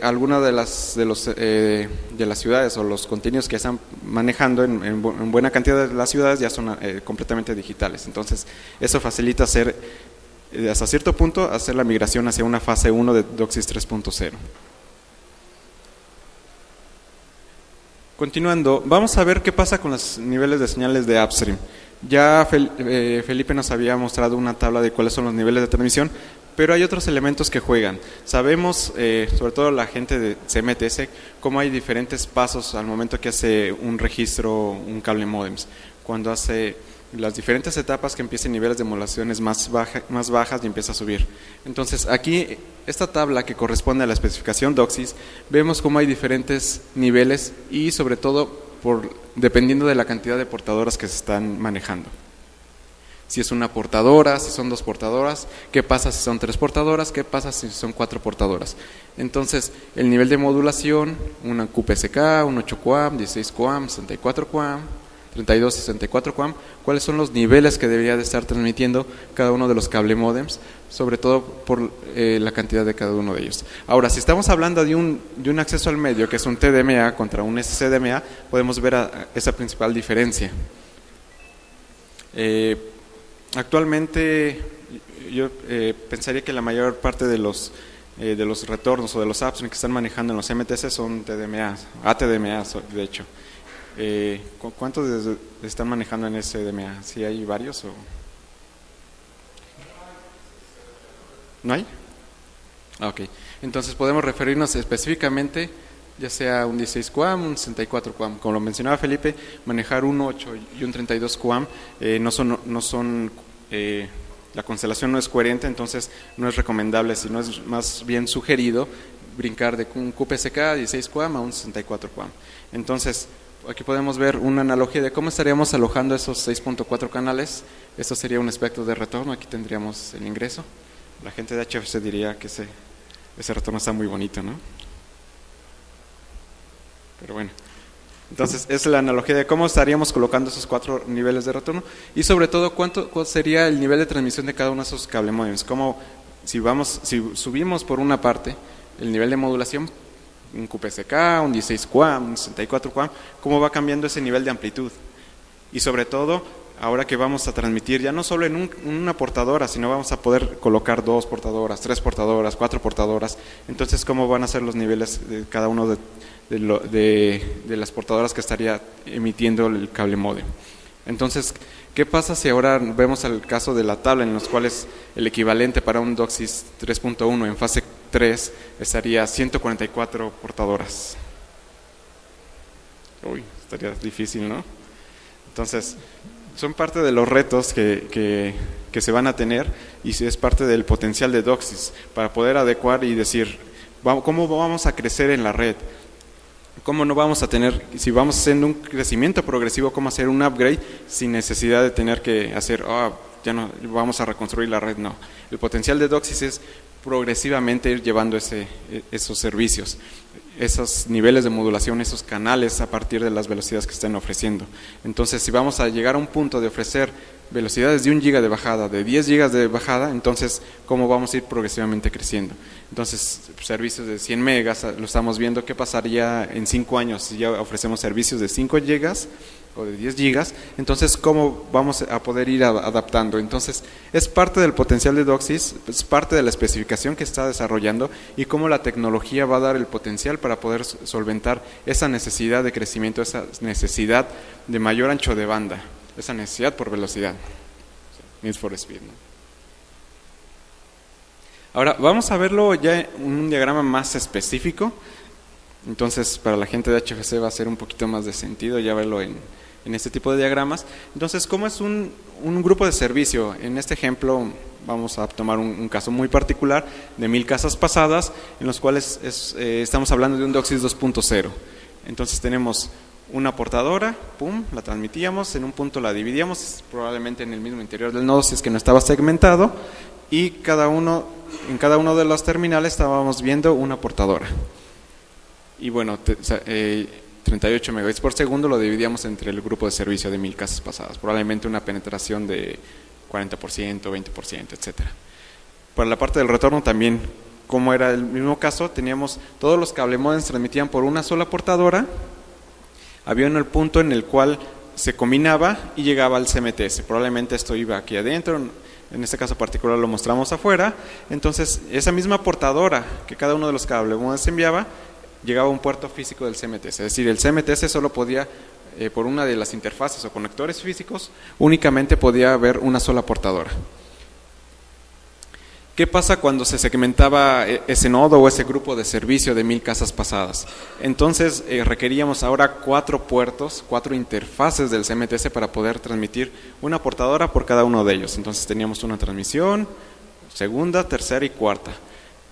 alguna de las ciudades o los contenidos que están manejando en buena cantidad de las ciudades ya son completamente digitales. Entonces, eso facilita hacer, hasta cierto punto, hacer la migración hacia una fase 1 de DOCSIS 3.0. Continuando, vamos a ver qué pasa con los niveles de señales de upstream. Ya Felipe nos había mostrado una tabla de cuáles son los niveles de transmisión, pero hay otros elementos que juegan. Sabemos, sobre todo la gente de CMTS, cómo hay diferentes pasos al momento que hace un registro, un cable modems. Cuando hace las diferentes etapas que empiecen niveles de modulaciones más bajas y empieza a subir. Entonces, aquí, esta tabla que corresponde a la especificación DOCSIS, vemos cómo hay diferentes niveles y sobre todo dependiendo de la cantidad de portadoras que se están manejando. Si es una portadora, si son 2 portadoras, qué pasa si son 3 portadoras, qué pasa si son 4 portadoras. Entonces, el nivel de modulación, una QPSK, un 8 QAM, 16 QAM, 64 QAM, 32 y 64 QAM, cuáles son los niveles que debería de estar transmitiendo cada uno de los cable modems, sobre todo por la cantidad de cada uno de ellos. Ahora, si estamos hablando de un acceso al medio, que es un TDMA contra un SCDMA, podemos ver esa principal diferencia. Actualmente, yo pensaría que la mayor parte de los retornos o de los upstream que están manejando en los MTC son TDMAs, ATDMAs, de hecho. ¿Cuántos están manejando en SDMA? ¿Sí hay varios o no hay? Ok, entonces podemos referirnos específicamente ya sea un 16 QAM, un 64 QAM. Como lo mencionaba Felipe, manejar un 8 y un 32 QAM la constelación no es coherente, entonces no es recomendable, sino es más bien sugerido brincar de un QPSK 16 QAM a un 64 QAM. Entonces, aquí podemos ver una analogía de cómo estaríamos alojando esos 6.4 canales. Esto sería un espectro de retorno, aquí tendríamos el ingreso. La gente de HFC diría que ese retorno está muy bonito, ¿no? Pero bueno, entonces esa es la analogía de cómo estaríamos colocando esos 4 niveles de retorno y sobre todo cuál sería el nivel de transmisión de cada uno de esos cable modems. Como si subimos por una parte el nivel de modulación, un QPSK, un 16 QAM, un 64 QAM, cómo va cambiando ese nivel de amplitud. Y sobre todo, ahora que vamos a transmitir ya no solo en una portadora, sino vamos a poder colocar 2 portadoras, 3 portadoras, 4 portadoras. Entonces, ¿cómo van a ser los niveles de cada uno de las portadoras que estaría emitiendo el cable modem? Entonces, ¿qué pasa si ahora vemos el caso de la tabla en los cuales el equivalente para un DOCSIS 3.1 en fase 3 estaría 144 portadoras? Uy, estaría difícil, ¿no? Entonces, son parte de los retos que se van a tener y es parte del potencial de DOCSIS para poder adecuar y decir, ¿cómo vamos a crecer en la red? ¿Cómo no vamos a tener, si vamos haciendo un crecimiento progresivo, cómo hacer un upgrade sin necesidad de tener que hacer, ya no vamos a reconstruir la red? No. El potencial de DOCSIS es progresivamente ir llevando esos servicios, esos niveles de modulación, esos canales a partir de las velocidades que estén ofreciendo. Entonces, si vamos a llegar a un punto de ofrecer velocidades de 1 giga de bajada, de 10 gigas de bajada, entonces, ¿cómo vamos a ir progresivamente creciendo? Entonces, servicios de 100 megas, lo estamos viendo, ¿qué pasaría en 5 años si ya ofrecemos servicios de 5 gigas o de 10 gigas? Entonces, ¿cómo vamos a poder ir adaptando? Entonces, es parte del potencial de DOCSIS, es parte de la especificación que está desarrollando y cómo la tecnología va a dar el potencial para poder solventar esa necesidad de crecimiento, esa necesidad de mayor ancho de banda, esa necesidad por velocidad. Need for Speed, ¿no? Ahora, vamos a verlo ya en un diagrama más específico. Entonces, para la gente de HFC va a ser un poquito más de sentido ya verlo en este tipo de diagramas. Entonces, ¿cómo es un grupo de servicio? En este ejemplo vamos a tomar un caso muy particular de 1000 casas pasadas, en los cuales estamos hablando de un DOCSIS 2.0. Entonces tenemos una portadora, pum, la transmitíamos, en un punto la dividíamos, probablemente en el mismo interior del nodo si es que no estaba segmentado, y en cada uno de los terminales estábamos viendo una portadora. Y bueno, 38 megabits por segundo lo dividíamos entre el grupo de servicio de 1000 casas pasadas, probablemente una penetración de 40%, 20%, etcétera. Para la parte del retorno también como era el mismo caso, teníamos todos los cable modems transmitían por una sola portadora, había un punto en el cual se combinaba y llegaba al CMTS. Probablemente esto iba aquí adentro, en este caso particular lo mostramos afuera. Entonces, esa misma portadora que cada uno de los cable modems enviaba, llegaba a un puerto físico del CMTS. Es decir, el CMTS solo podía, por una de las interfaces o conectores físicos, únicamente podía haber una sola portadora. ¿Qué pasa cuando se segmentaba ese nodo o ese grupo de servicio de 1000 casas pasadas? Entonces requeríamos ahora 4 puertos, 4 interfaces del CMTS para poder transmitir una portadora por cada uno de ellos. Entonces teníamos una transmisión, segunda, tercera y cuarta.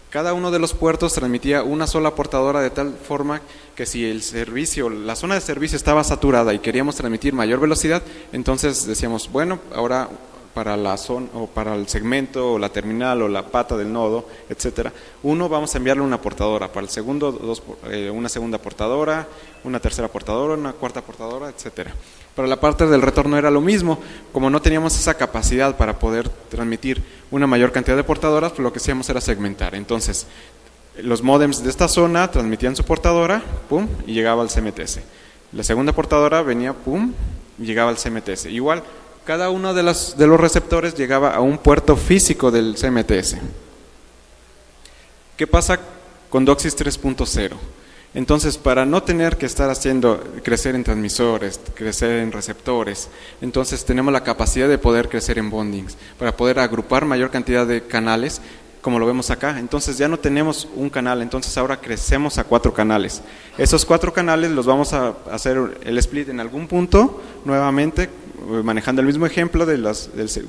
Cada uno de los puertos transmitía una sola portadora, de tal forma que si el servicio, la zona de servicio estaba saturada y queríamos transmitir mayor velocidad, entonces decíamos, bueno, ahora para la zona o para el segmento o la terminal o la pata del nodo, etcétera, uno vamos a enviarle una portadora, para el segundo una segunda portadora, una tercera portadora, una cuarta portadora, etcétera. Para la parte del retorno era lo mismo, como no teníamos esa capacidad para poder transmitir una mayor cantidad de portadoras, pues lo que hacíamos era segmentar. Entonces, los módems de esta zona transmitían su portadora, pum, y llegaba al CMTS. La segunda portadora venía, pum, y llegaba al CMTS. Igual, cada uno de los receptores llegaba a un puerto físico del CMTS. ¿Qué pasa con DOCSIS 3.0? Entonces, para no tener que estar haciendo crecer en transmisores, crecer en receptores, entonces tenemos la capacidad de poder crecer en bondings, para poder agrupar mayor cantidad de canales, como lo vemos acá. Entonces ya no tenemos un canal, entonces ahora crecemos a 4 canales. Esos 4 canales los vamos a hacer el split en algún punto, nuevamente, manejando el mismo ejemplo del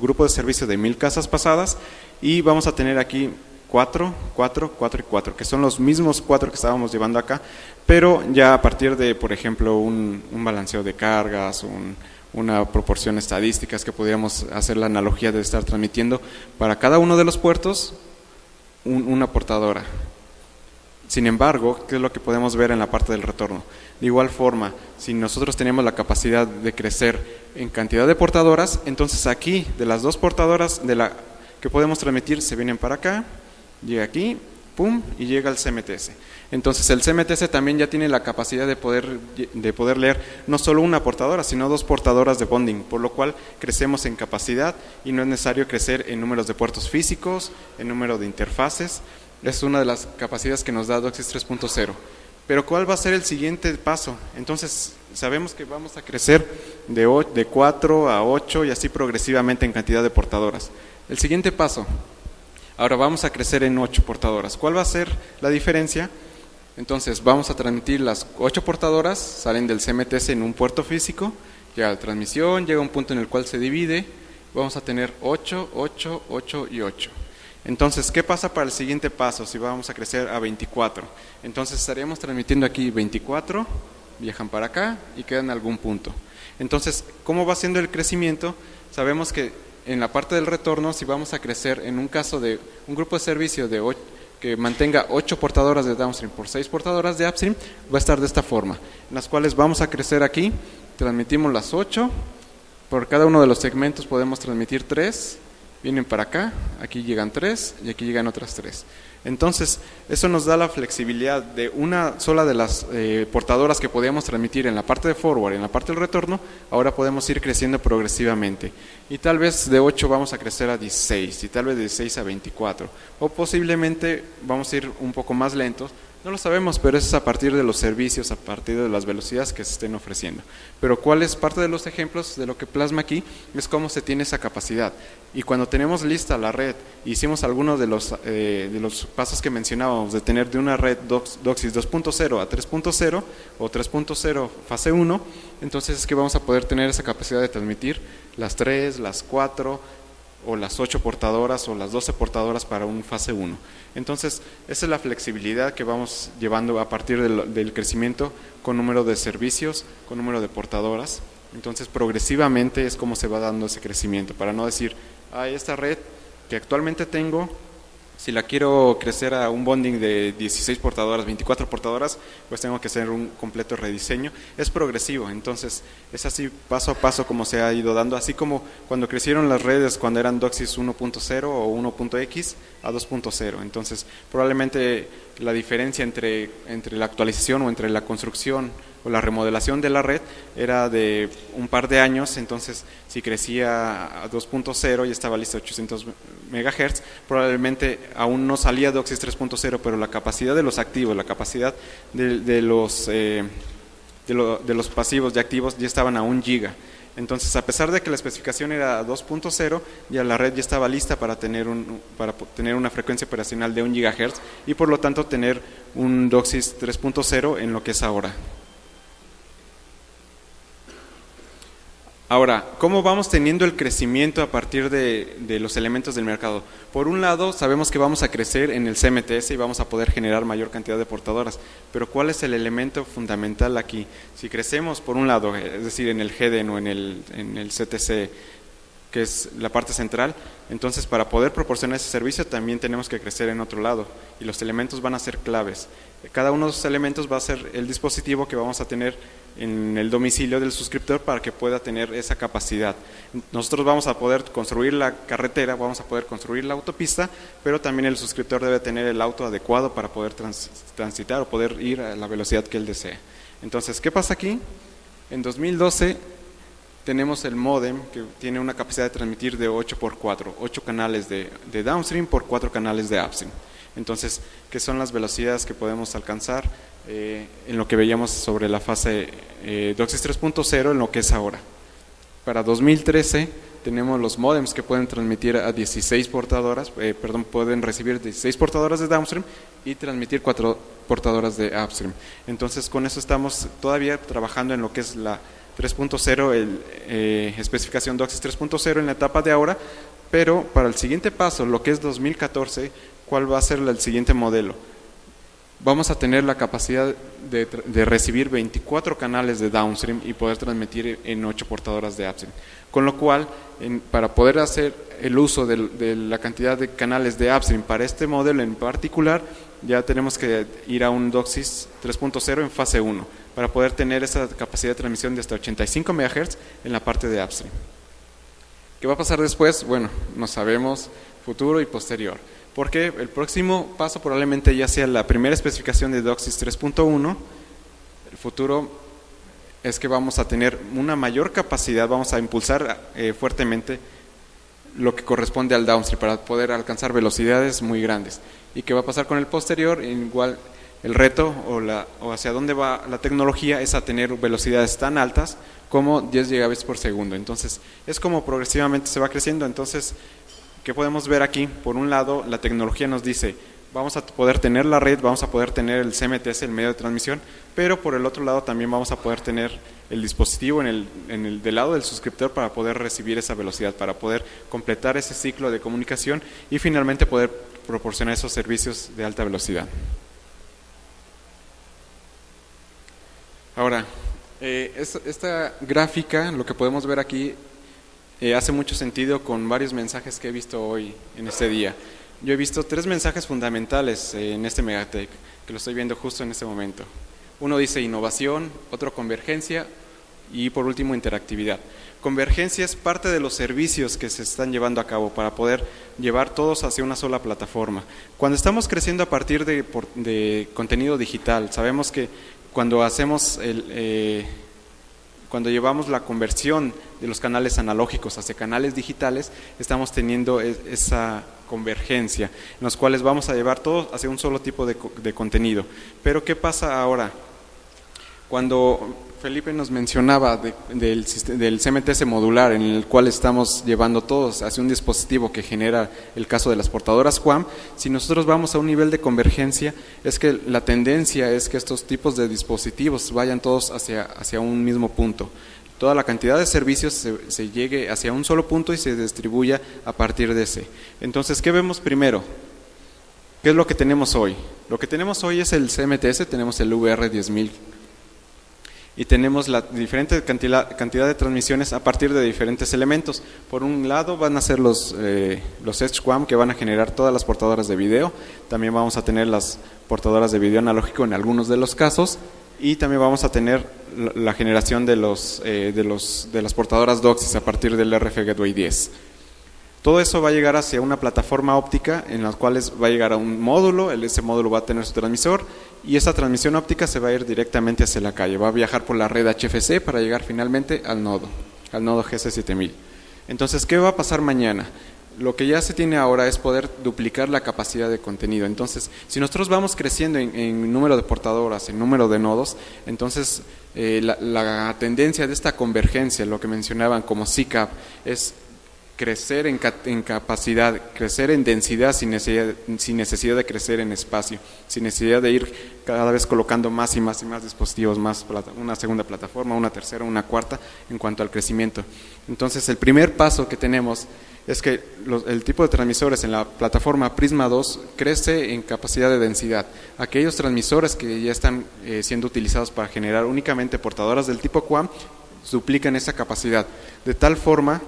grupo de servicio de 1000 casas pasadas, y vamos a tener aquí 4, 4, 4 y 4, que son los mismos 4 que estábamos llevando acá, pero ya a partir de, por ejemplo, un balanceo de cargas, una proporción estadísticas, que podríamos hacer la analogía de estar transmitiendo para cada uno de los puertos una portadora. Sin embargo, ¿qué es lo que podemos ver en la parte del retorno? De igual forma, si nosotros tenemos la capacidad de crecer en cantidad de portadoras, entonces aquí, de las 2 portadoras que podemos transmitir, se vienen para acá, llega aquí, pum, y llega al CMTS. Entonces el CMTS también ya tiene la capacidad de poder leer no solo una portadora, sino 2 portadoras de bonding, por lo cual crecemos en capacidad y no es necesario crecer en números de puertos físicos, en número de interfaces. Es una de las capacidades que nos da DOCSIS 3.0. Pero ¿cuál va a ser el siguiente paso? Entonces sabemos que vamos a crecer de 4 a 8 y así progresivamente en cantidad de portadoras. El siguiente paso, ahora vamos a crecer en 8 portadoras. ¿Cuál va a ser la diferencia? Entonces vamos a transmitir las 8 portadoras, salen del CMTS en un puerto físico, llega la transmisión, llega un punto en el cual se divide, vamos a tener 8, 8, 8 y 8. Entonces, ¿qué pasa para el siguiente paso si vamos a crecer a 24? Entonces estaríamos transmitiendo aquí 24, viajan para acá y quedan en algún punto. Entonces, ¿cómo va siendo el crecimiento? Sabemos que en la parte del retorno, si vamos a crecer en un caso de un grupo de servicio que mantenga 8 portadoras de downstream por 6 portadoras de upstream, va a estar de esta forma, en las cuales vamos a crecer aquí, transmitimos las 8, por cada uno de los segmentos podemos transmitir 3, vienen para acá, aquí llegan 3 y aquí llegan otras 3. Entonces, eso nos da la flexibilidad de una sola de las portadoras que podíamos transmitir en la parte de forward y en la parte del retorno, ahora podemos ir creciendo progresivamente. Y tal vez de 8 vamos a crecer a 16 y tal vez de 16 a 24. O posiblemente vamos a ir un poco más lentos. No lo sabemos, pero eso es a partir de los servicios, a partir de las velocidades que se estén ofreciendo. Pero cuál es parte de los ejemplos de lo que plasma aquí, es cómo se tiene esa capacidad. Y cuando tenemos lista la red, hicimos algunos de los pasos que mencionábamos, de tener de una red DOCSIS 2.0 a 3.0 o 3.0 fase 1, entonces es que vamos a poder tener esa capacidad de transmitir las 3, las 4 o las 8 portadoras o las 12 portadoras para un fase 1. Entonces, esa es la flexibilidad que vamos llevando a partir del crecimiento con número de servicios, con número de portadoras. Entonces, progresivamente es como se va dando ese crecimiento, para no decir, esta red que actualmente tengo Si la quiero crecer a un bonding de 16 portadoras, 24 portadoras, pues tengo que hacer un completo rediseño. Es progresivo, entonces es así paso a paso como se ha ido dando, así como cuando crecieron las redes cuando eran DOCSIS 1.0 o 1.x a 2.0. Entonces probablemente la diferencia entre la actualización o entre la construcción o la remodelación de la red era de un par de años. Entonces si crecía a 2.0 y estaba lista a 800 MHz, probablemente aún no salía DOCSIS 3.0, pero la capacidad de los activos, la capacidad de los pasivos y activos ya estaban a 1 giga. Entonces, a pesar de que la especificación era 2.0, ya la red ya estaba lista para tener una frecuencia operacional de 1 GHz y por lo tanto tener un DOCSIS 3.0 en lo que es ahora. Ahora, ¿cómo vamos teniendo el crecimiento a partir de los elementos del mercado? Por un lado, sabemos que vamos a crecer en el CMTS y vamos a poder generar mayor cantidad de portadoras, pero ¿cuál es el elemento fundamental aquí? Si crecemos por un lado, es decir, en el GDEN o en el CTC, que es la parte central, entonces para poder proporcionar ese servicio también tenemos que crecer en otro lado y los elementos van a ser claves. Cada uno de esos elementos va a ser el dispositivo que vamos a tener en el domicilio del suscriptor para que pueda tener esa capacidad. Nosotros vamos a poder construir la carretera, vamos a poder construir la autopista, pero también el suscriptor debe tener el auto adecuado para poder transitar o poder ir a la velocidad que él desea. Entonces, ¿qué pasa aquí? En 2012 tenemos el módem que tiene una capacidad de transmitir de 8x4, 8 canales de downstream por 4 canales de upstream. Entonces, ¿qué son las velocidades que podemos alcanzar en lo que veíamos sobre la fase DOCSIS 3.0 en lo que es ahora? Para 2013 tenemos los módems que pueden transmitir a 16 portadoras, pueden recibir 16 portadoras de downstream y transmitir 4 portadoras de upstream. Entonces, con eso estamos todavía trabajando en lo que es la 3.0, especificación DOCSIS 3.0 en la etapa de ahora, pero para el siguiente paso, lo que es 2014, ¿cuál va a ser el siguiente modelo? Vamos a tener la capacidad de recibir 24 canales de downstream y poder transmitir en 8 portadoras de upstream. Con lo cual, para poder hacer el uso de la cantidad de canales de upstream para este modelo en particular, ya tenemos que ir a un DOCSIS 3.0 en fase 1 para poder tener esa capacidad de transmisión de hasta 85 MHz en la parte de upstream. ¿Qué va a pasar después? Bueno, no sabemos, futuro y posterior. Porque el próximo paso probablemente ya sea la primera especificación de DOCSIS 3.1. El futuro es que vamos a tener una mayor capacidad, vamos a impulsar fuertemente lo que corresponde al downstream para poder alcanzar velocidades muy grandes. ¿Y qué va a pasar con el posterior? Igual el reto o hacia dónde va la tecnología es a tener velocidades tan altas como 10 gigabits por segundo. Entonces es como progresivamente se va creciendo. Entonces, ¿qué podemos ver aquí? Por un lado, la tecnología nos dice, vamos a poder tener la red, vamos a poder tener el CMTS, el medio de transmisión, pero por el otro lado también vamos a poder tener el dispositivo del lado del suscriptor para poder recibir esa velocidad, para poder completar ese ciclo de comunicación y finalmente poder proporcionar esos servicios de alta velocidad. Ahora, esta gráfica, lo que podemos ver aquí, hace mucho sentido con varios mensajes que he visto hoy en este día. Yo he visto 3 mensajes fundamentales en este Megatech, que lo estoy viendo justo en este momento. Uno dice innovación, otro convergencia y por último interactividad. Convergencia es parte de los servicios que se están llevando a cabo para poder llevar todos hacia una sola plataforma. Cuando estamos creciendo a partir de contenido digital, sabemos que cuando cuando llevamos la conversión de los canales analógicos hacia canales digitales, estamos teniendo esa convergencia, en los cuales vamos a llevar todo hacia un solo tipo de contenido. Pero ¿qué pasa ahora? Cuando Felipe nos mencionaba del CMTS modular, en el cual estamos llevando todos hacia un dispositivo que genera el caso de las portadoras QAM, si nosotros vamos a un nivel de convergencia, es que la tendencia es que estos tipos de dispositivos vayan todos hacia un mismo punto. Toda la cantidad de servicios se llegue hacia un solo punto y se distribuya a partir de ese. Entonces, ¿qué vemos primero? ¿Qué es lo que tenemos hoy? Lo que tenemos hoy es el CMTS, tenemos el VR10000. y tenemos la diferente cantidad de transmisiones a partir de diferentes elementos. Por un lado van a ser los Edge QAM, que van a generar todas las portadoras de video. También vamos a tener las portadoras de video analógico en algunos de los casos, y también vamos a tener la generación de las portadoras DOCSIS a partir del RF Gateway 10. Todo eso va a llegar hacia una plataforma óptica en la cual va a llegar a un módulo, ese módulo va a tener su transmisor, y esa transmisión óptica se va a ir directamente hacia la calle, va a viajar por la red HFC para llegar finalmente al nodo GC7000. Entonces, ¿qué va a pasar mañana? Lo que ya se tiene ahora es poder duplicar la capacidad de contenido. Entonces, si nosotros vamos creciendo en número de portadoras, en número de nodos, entonces la tendencia de esta convergencia, lo que mencionaban como CCAP, es crecer en capacidad, crecer en densidad sin necesidad de crecer en espacio, sin necesidad de ir cada vez colocando más y más dispositivos, una segunda plataforma, una tercera, una cuarta en cuanto al crecimiento. Entonces, el primer paso que tenemos es que el tipo de transmisores en la plataforma Prisma 2 crece en capacidad de densidad. Aquellos transmisores que ya están siendo utilizados para generar únicamente portadoras del tipo QAM duplican esa capacidad, de tal forma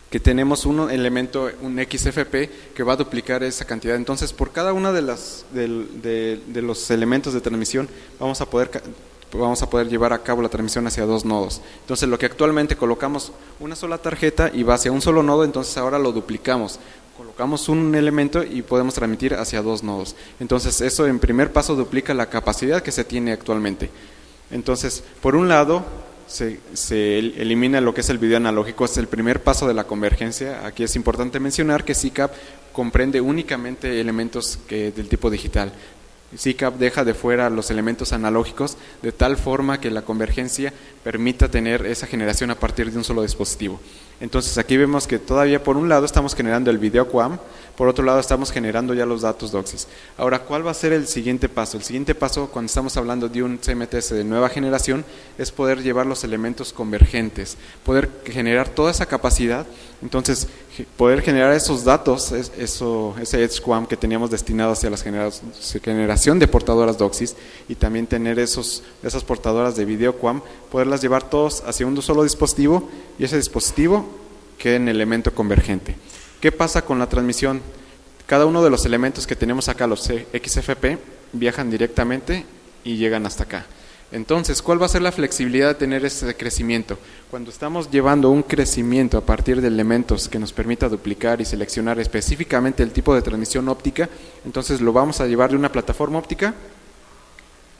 que tenemos un elemento, un XFP, que va a duplicar esa cantidad. Entonces, por cada una de los elementos de transmisión vamos a poder llevar a cabo la transmisión hacia 2 nodos. Entonces, lo que actualmente colocamos una sola tarjeta y va hacia un solo nodo, entonces ahora lo duplicamos. Colocamos un elemento y podemos transmitir hacia 2 nodos. Entonces, eso en primer paso duplica la capacidad que se tiene actualmente. Entonces, por un lado, se elimina lo que es el video analógico, es el primer paso de la convergencia. Aquí es importante mencionar que CCAP comprende únicamente elementos del tipo digital. CCAP deja de fuera los elementos analógicos de tal forma que la convergencia permita tener esa generación a partir de un solo dispositivo. Entonces aquí vemos que todavía por un lado estamos generando el video QAM, por otro lado estamos generando ya los datos DOCSIS. Ahora, ¿cuál va a ser el siguiente paso? El siguiente paso, cuando estamos hablando de un CMTS de nueva generación, es poder llevar los elementos convergentes, poder generar toda esa capacidad. Entonces, poder generar esos datos, ese Edge QAM que teníamos destinado hacia la generación de portadoras DOCSIS, y también tener esas portadoras de video QAM, poderlas llevar todos hacia un solo dispositivo, y ese dispositivo queda en elemento convergente. ¿Qué pasa con la transmisión? Cada uno de los elementos que tenemos acá, los XFP, viajan directamente y llegan hasta acá. Entonces, ¿cuál va a ser la flexibilidad de tener ese crecimiento? Cuando estamos llevando un crecimiento a partir de elementos que nos permita duplicar y seleccionar específicamente el tipo de transmisión óptica, entonces lo vamos a llevar de una plataforma óptica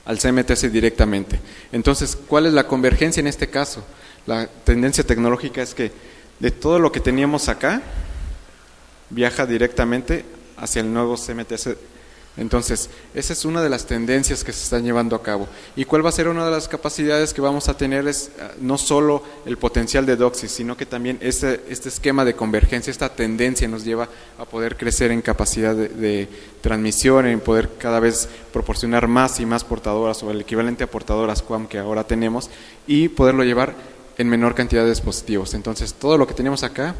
al CMTS directamente. Entonces, ¿cuál es la convergencia en este caso? La tendencia tecnológica es que de todo lo que teníamos acá, viaja directamente hacia el nuevo CMTS. Entonces, esa es una de las tendencias que se están llevando a cabo. ¿Y cuál va a ser una de las capacidades que vamos a tener? Es no solo el potencial de DOCSIS, sino que también este esquema de convergencia, esta tendencia nos lleva a poder crecer en capacidad de transmisión, en poder cada vez proporcionar más y más portadoras, o el equivalente a portadoras QAM que ahora tenemos, y poderlo llevar en menor cantidad de dispositivos. Entonces, todo lo que tenemos acá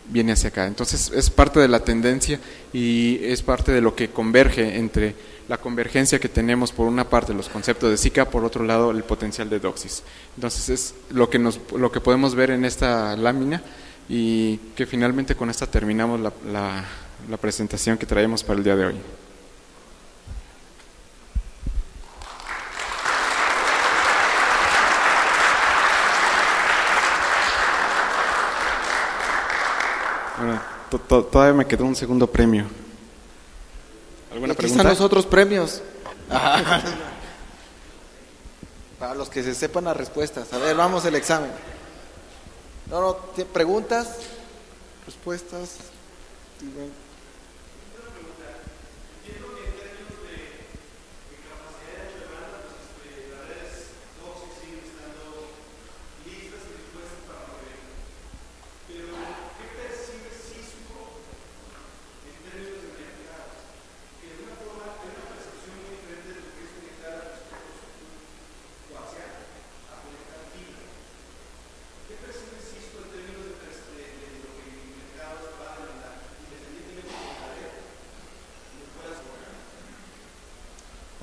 viene hacia acá. Entonces, es parte de la tendencia y es parte de lo que converge entre la convergencia que tenemos, por una parte los conceptos de CCAP, por otro lado el potencial de DOCSIS. Entonces, es lo que podemos ver en esta lámina, y que finalmente con esta terminamos la presentación que traemos para el día de hoy. Bueno, todavía me quedó un segundo premio. ¿Alguna Aquí pregunta? están los otros premios. Para los que se sepan las respuestas. A ver, vamos al examen. ¿Preguntas? ¿Respuestas?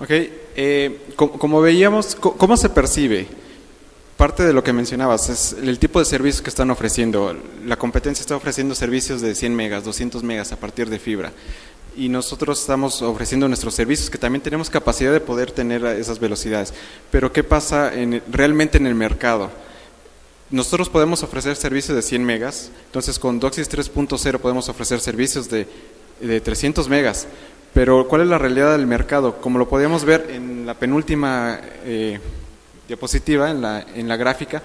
Ok, como veíamos, ¿cómo se percibe? parte de lo que mencionabas, es el tipo de servicios que están ofreciendo. La competencia está ofreciendo servicios de 100 megas, 200 megas a partir de fibra. Y nosotros estamos ofreciendo nuestros servicios que también tenemos capacidad de poder tener esas velocidades. Pero ¿qué pasa realmente en el mercado? Nosotros podemos ofrecer servicios de 100 megas, entonces con DOCSIS 3.0 podemos ofrecer servicios de 300 megas. Pero ¿cuál es la realidad del mercado? Como lo podíamos ver en la penúltima diapositiva, en la gráfica,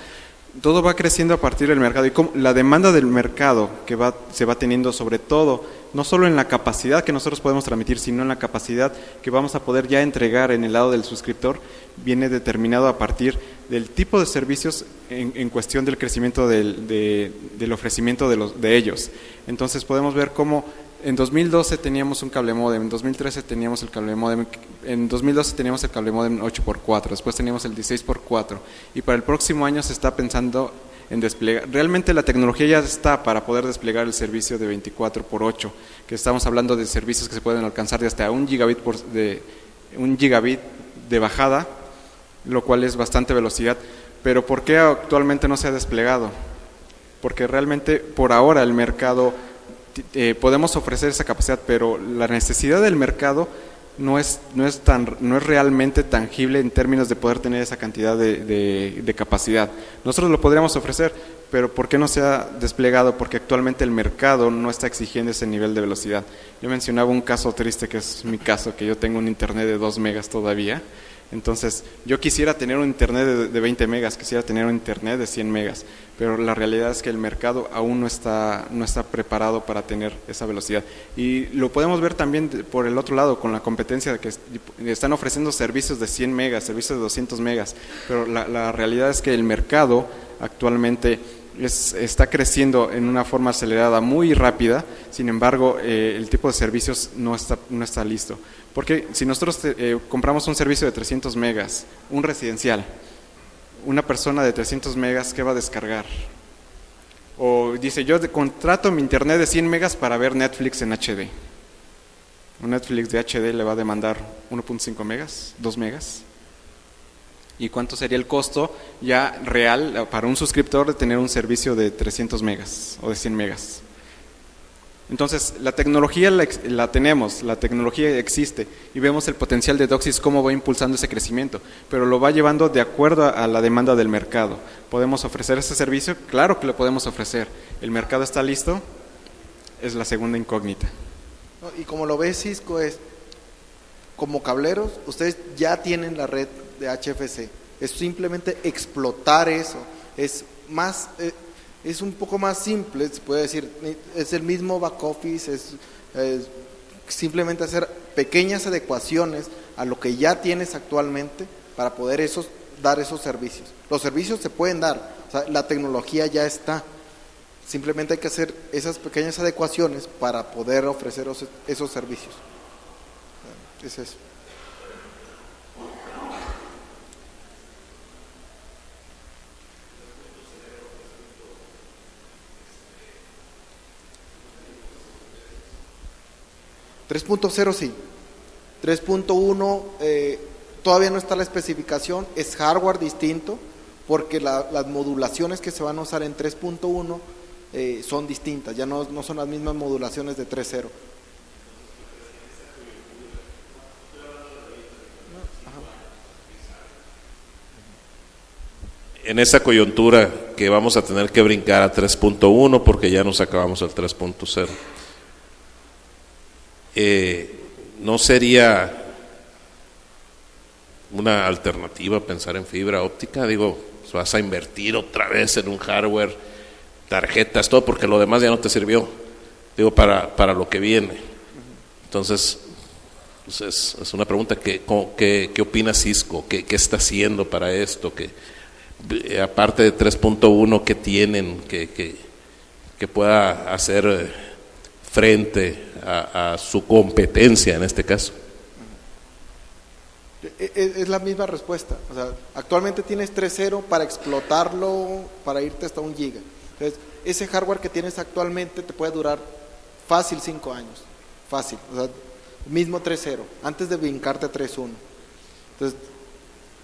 todo va creciendo a partir del mercado y la demanda del mercado que se va teniendo, sobre todo, no solo en la capacidad que nosotros podemos transmitir, sino en la capacidad que vamos a poder ya entregar en el lado del suscriptor, viene determinado a partir del tipo de servicios en cuestión del crecimiento del ofrecimiento de ellos. Entonces podemos ver cómo en 2012 teníamos un cable módem, en 2013 teníamos el cable módem, en 2012 teníamos el cable módem 8x4, después teníamos el 16x4 y para el próximo año se está pensando en desplegar. Realmente la tecnología ya está para poder desplegar el servicio de 24x8, que estamos hablando de servicios que se pueden alcanzar de hasta 1 gigabit de bajada, lo cual es bastante velocidad. Pero ¿por qué actualmente no se ha desplegado? Porque realmente por ahora el mercado podemos ofrecer esa capacidad, pero la necesidad del mercado no es realmente tangible en términos de poder tener esa cantidad de capacidad. Nosotros lo podríamos ofrecer, pero ¿por qué no se ha desplegado? Porque actualmente el mercado no está exigiendo ese nivel de velocidad. Yo mencionaba un caso triste, que es mi caso, que yo tengo un internet de 2 megas todavía. Entonces, yo quisiera tener un internet de 20 megas, quisiera tener un internet de 100 megas, pero la realidad es que el mercado aún no está preparado para tener esa velocidad. Y lo podemos ver también por el otro lado, con la competencia, que están ofreciendo servicios de 100 megas, servicios de 200 megas, pero la realidad es que el mercado actualmente está creciendo en una forma acelerada muy rápida. Sin embargo, el tipo de servicios no está listo. Porque si nosotros compramos un servicio de 300 megas, un residencial, una persona de 300 megas, ¿qué va a descargar? O dice, yo contrato mi internet de 100 megas para ver Netflix en HD. Un Netflix de HD le va a demandar 1.5 megas, 2 megas. ¿Y cuánto sería el costo ya real para un suscriptor de tener un servicio de 300 megas o de 100 megas? Entonces, la tecnología la tenemos, la tecnología existe y vemos el potencial de DOCSIS, cómo va impulsando ese crecimiento, pero lo va llevando de acuerdo a la demanda del mercado. ¿Podemos ofrecer ese servicio? Claro que lo podemos ofrecer. ¿El mercado está listo? Es la segunda incógnita. Y como lo ve Cisco, como cableros, ustedes ya tienen la red de HFC, es simplemente explotar eso, es un poco más simple, se puede decir, es el mismo back office, es simplemente hacer pequeñas adecuaciones a lo que ya tienes actualmente para poder dar esos servicios. Los servicios se pueden dar, o sea, la tecnología ya está, simplemente hay que hacer esas pequeñas adecuaciones para poder ofrecer esos servicios. Es eso. .3.0 sí, 3.1 todavía no está la especificación, es hardware distinto, porque las modulaciones que se van a usar en 3.1 son distintas, ya no son las mismas modulaciones de 3.0. En esa coyuntura que vamos a tener que brincar a 3.1 porque ya nos acabamos el 3.0. ¿No sería una alternativa pensar en fibra óptica? Digo, vas a invertir otra vez en un hardware, tarjetas, todo, porque lo demás ya no te sirvió, digo, para lo que viene. Entonces, pues es una pregunta, ¿qué opina Cisco? ¿Qué está haciendo para esto? Aparte de 3.1, ¿qué tienen que pueda hacer frente a su competencia en este caso? Es la misma respuesta. O sea, actualmente tienes 3.0 para explotarlo, para irte hasta 1 giga. Entonces, ese hardware que tienes actualmente te puede durar fácil 5 años. Fácil. O sea, mismo 3.0, antes de brincarte a 3.1. Entonces,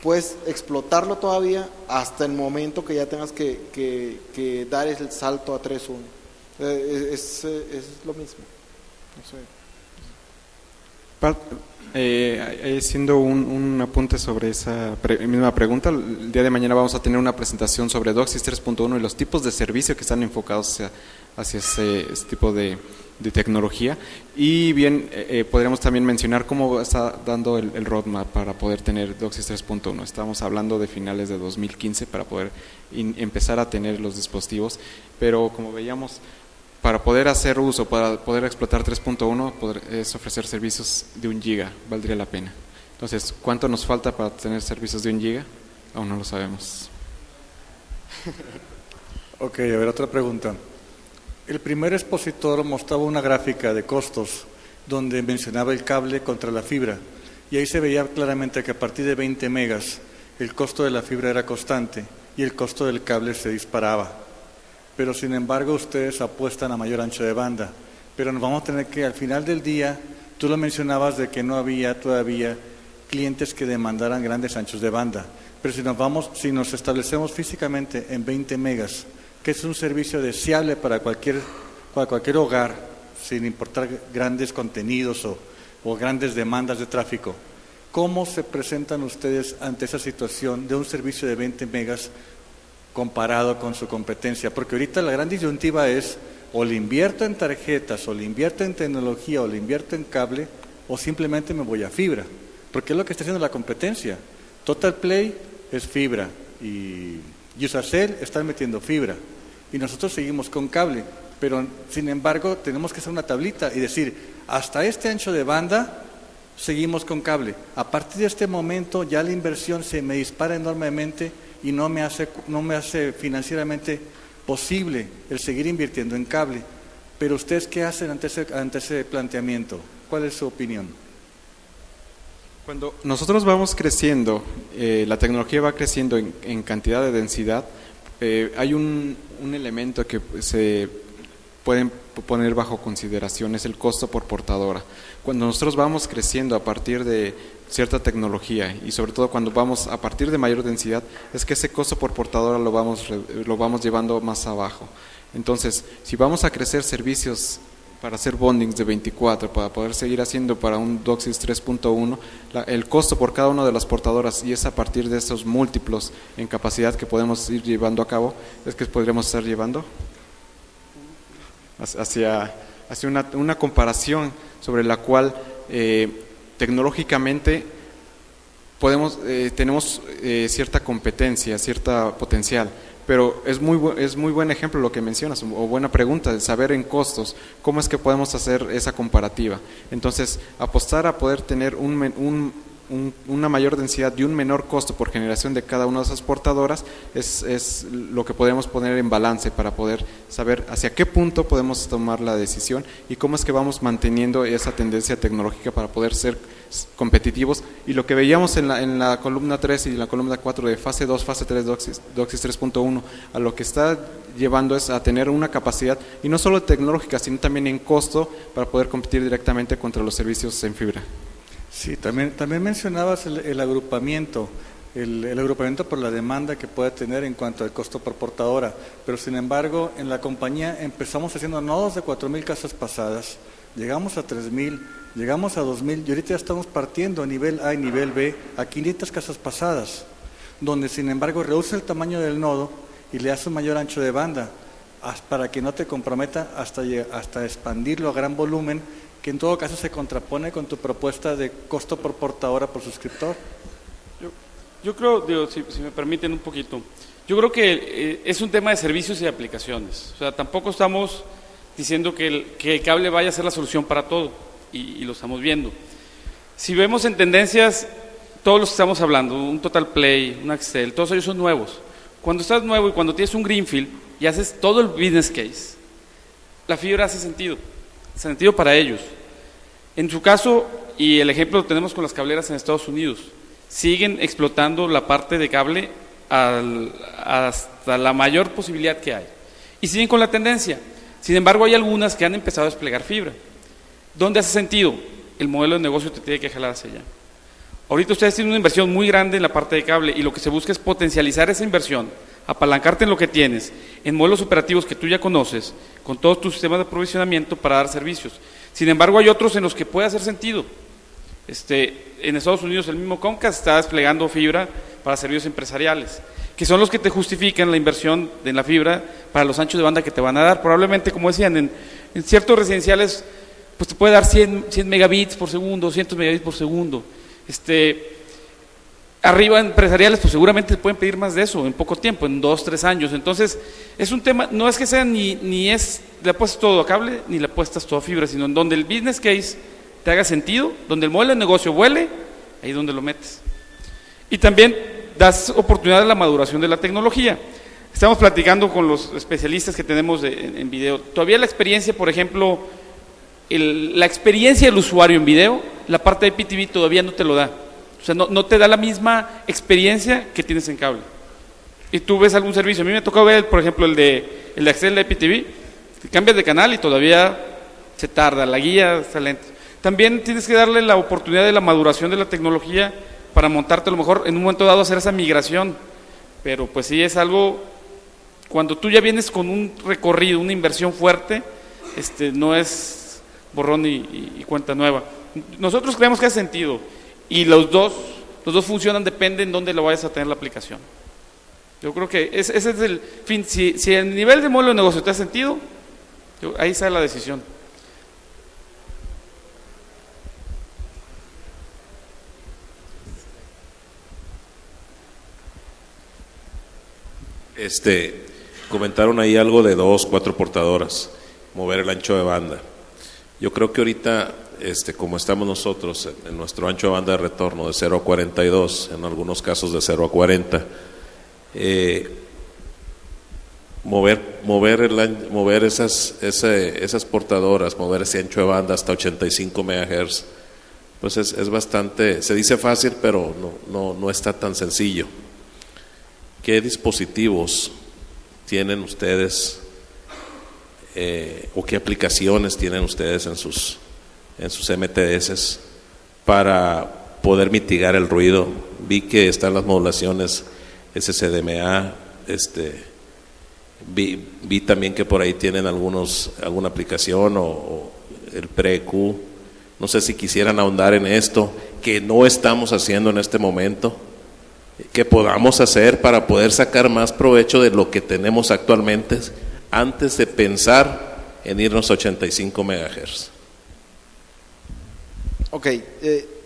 puedes explotarlo todavía hasta el momento que ya tengas que dar el salto a 3.1. Es lo mismo. No sé. Haciendo un apunte sobre esa misma pregunta, el día de mañana vamos a tener una presentación sobre DOCSIS 3.1 y los tipos de servicio que están enfocados hacia ese tipo de tecnología, y bien, podríamos también mencionar cómo está dando el roadmap para poder tener DOCSIS 3.1. Estamos hablando de finales de 2015 para poder empezar a tener los dispositivos, pero como veíamos, para poder hacer uso, para poder explotar 3.1, es ofrecer servicios de 1 giga, valdría la pena. Entonces, ¿cuánto nos falta para tener servicios de 1 giga? Aún no lo sabemos. Ok, a ver, otra pregunta. El primer expositor mostraba una gráfica de costos donde mencionaba el cable contra la fibra, y ahí se veía claramente que a partir de 20 megas el costo de la fibra era constante y el costo del cable se disparaba. Pero sin embargo ustedes apuestan a mayor ancho de banda, pero nos vamos a tener que, al final del día, tú lo mencionabas de que no había todavía clientes que demandaran grandes anchos de banda, pero si nos establecemos físicamente en 20 megas, que es un servicio deseable para cualquier hogar, sin importar grandes contenidos o grandes demandas de tráfico, ¿cómo se presentan ustedes ante esa situación de un servicio de 20 megas comparado con su competencia? Porque ahorita la gran disyuntiva es: o le invierto en tarjetas, o le invierto en tecnología, o le invierto en cable, o simplemente me voy a fibra, porque es lo que está haciendo la competencia. Total Play es fibra y Usacell están metiendo fibra y nosotros seguimos con cable, pero sin embargo tenemos que hacer una tablita y decir: hasta este ancho de banda seguimos con cable, a partir de este momento ya la inversión se me dispara enormemente y no me hace financieramente posible el seguir invirtiendo en cable. Pero ustedes, ¿qué hacen ante ese planteamiento? ¿Cuál es su opinión? Cuando nosotros vamos creciendo, la tecnología va creciendo en cantidad de densidad, hay un elemento que se pueden poner bajo consideración, es el costo por portadora. Cuando nosotros vamos creciendo a partir de cierta tecnología y sobre todo cuando vamos a partir de mayor densidad, es que ese costo por portadora lo vamos llevando más abajo. Entonces, si vamos a crecer servicios para hacer bondings de 24, para poder seguir haciendo para un DOCSIS 3.1, el costo por cada una de las portadoras, y es a partir de esos múltiplos en capacidad que podemos ir llevando a cabo, es que podremos estar llevando hacia una comparación sobre la cual tecnológicamente tenemos cierta competencia, cierta potencial. Pero es muy buen ejemplo lo que mencionas, o buena pregunta, de saber en costos, cómo es que podemos hacer esa comparativa. Entonces, apostar a poder tener una mayor densidad y un menor costo por generación de cada una de esas portadoras es lo que podemos poner en balance para poder saber hacia qué punto podemos tomar la decisión y cómo es que vamos manteniendo esa tendencia tecnológica para poder ser competitivos. Y lo que veíamos en la columna 3 y en la columna 4 de fase 2, fase 3 DOCSIS 3.1, a lo que está llevando es a tener una capacidad, y no solo tecnológica, sino también en costo, para poder competir directamente contra los servicios en fibra. Sí, también mencionabas el agrupamiento, el agrupamiento por la demanda que puede tener en cuanto al costo por portadora, pero sin embargo en la compañía empezamos haciendo nodos de 4,000 casas pasadas, llegamos a 3,000, llegamos a 2,000 y ahorita ya estamos partiendo a nivel A y nivel B a 500 casas pasadas, donde sin embargo reduce el tamaño del nodo y le hace un mayor ancho de banda para que no te comprometa hasta expandirlo a gran volumen, que en todo caso se contrapone con tu propuesta de costo por portadora por suscriptor. Yo creo, si me permiten un poquito, yo creo que es un tema de servicios y de aplicaciones. O sea, tampoco estamos diciendo que el cable vaya a ser la solución para todo, y lo estamos viendo. Si vemos en tendencias, todos los que estamos hablando, un Total Play, un Axtel, todos ellos son nuevos. Cuando estás nuevo y cuando tienes un greenfield y haces todo el business case, la fibra hace sentido para ellos. En su caso, y el ejemplo lo tenemos con las cableras en Estados Unidos, siguen explotando la parte de cable hasta la mayor posibilidad que hay, y siguen con la tendencia. Sin embargo, hay algunas que han empezado a desplegar fibra. ¿Dónde hace sentido? El modelo de negocio te tiene que jalar hacia allá. Ahorita ustedes tienen una inversión muy grande en la parte de cable y lo que se busca es potencializar esa inversión, apalancarte en lo que tienes, en modelos operativos que tú ya conoces, con todos tus sistemas de aprovisionamiento para dar servicios. Sin embargo, hay otros en los que puede hacer sentido. En Estados Unidos el mismo Comcast está desplegando fibra para servicios empresariales, que son los que te justifican la inversión en la fibra para los anchos de banda que te van a dar. Probablemente, como decían, en ciertos residenciales pues te puede dar 100 megabits por segundo, 200 megabits por segundo. Arriba empresariales pues seguramente te pueden pedir más de eso en poco tiempo, en 2-3 años. Entonces es un tema, no es que sea ni es le apuestas todo a cable ni le apuestas todo a fibra, sino en donde el business case te haga sentido, donde el modelo de negocio vuele, ahí es donde lo metes. Y también das oportunidad de la maduración de la tecnología. Estamos platicando con los especialistas que tenemos en video. Todavía la experiencia, por ejemplo, la experiencia del usuario en video, la parte de IPTV todavía no te lo da. O sea, no te da la misma experiencia que tienes en cable. Y tú ves algún servicio. A mí me tocó ver, por ejemplo, el de Axel de IPTV. Te cambias de canal y todavía se tarda, la guía está lenta. También tienes que darle la oportunidad de la maduración de la tecnología para montarte a lo mejor en un momento dado a hacer esa migración. Pero pues sí es algo, cuando tú ya vienes con un recorrido, una inversión fuerte, no es borrón y cuenta nueva. Nosotros creemos que hace sentido y los dos funcionan, depende en dónde lo vayas a tener la aplicación. Yo creo que ese es el fin. Si el nivel de modelo de negocio te hace sentido, ahí está la decisión. Comentaron ahí algo de 2-4 portadoras, mover el ancho de banda. Yo creo que ahorita, como estamos nosotros en nuestro ancho de banda de retorno de 0 a 42, en algunos casos de 0 a 40, mover esas portadoras, mover ese ancho de banda hasta 85 MHz, pues es bastante, se dice fácil, pero no está tan sencillo. ¿Qué dispositivos tienen ustedes o qué aplicaciones tienen ustedes en sus MTS para poder mitigar el ruido? Vi que están las modulaciones SCDMA, vi también que por ahí tienen alguna aplicación o el pre-EQ. No sé si quisieran ahondar en esto, que no estamos haciendo en este momento, que podamos hacer para poder sacar más provecho de lo que tenemos actualmente antes de pensar en irnos a 85 MHz. Ok,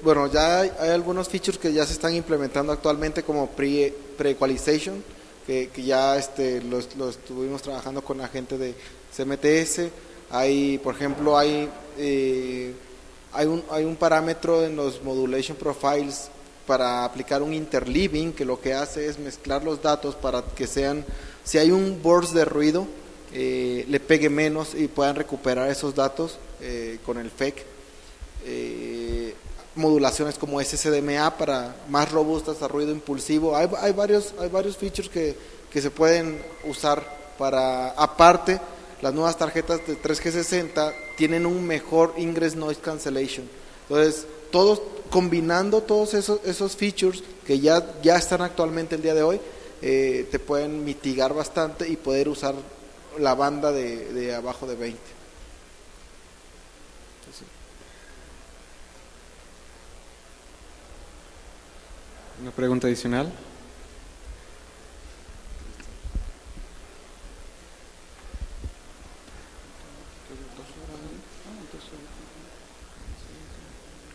bueno, ya hay algunos features que ya se están implementando actualmente como pre-equalization, que ya lo estuvimos trabajando con la gente de CMTS. Hay, por ejemplo, hay un parámetro en los modulation profiles para aplicar un interleaving, que lo que hace es mezclar los datos para que sean, si hay un burst de ruido, le pegue menos y puedan recuperar esos datos con el FEC. Modulaciones como SCDMA para más robustas a ruido impulsivo. Hay varios features que se pueden usar para, aparte, las nuevas tarjetas de 3G60 tienen un mejor ingress noise cancellation. Entonces, combinando todos esos features que ya están actualmente el día de hoy, te pueden mitigar bastante y poder usar la banda de abajo de 20. ¿Una pregunta adicional?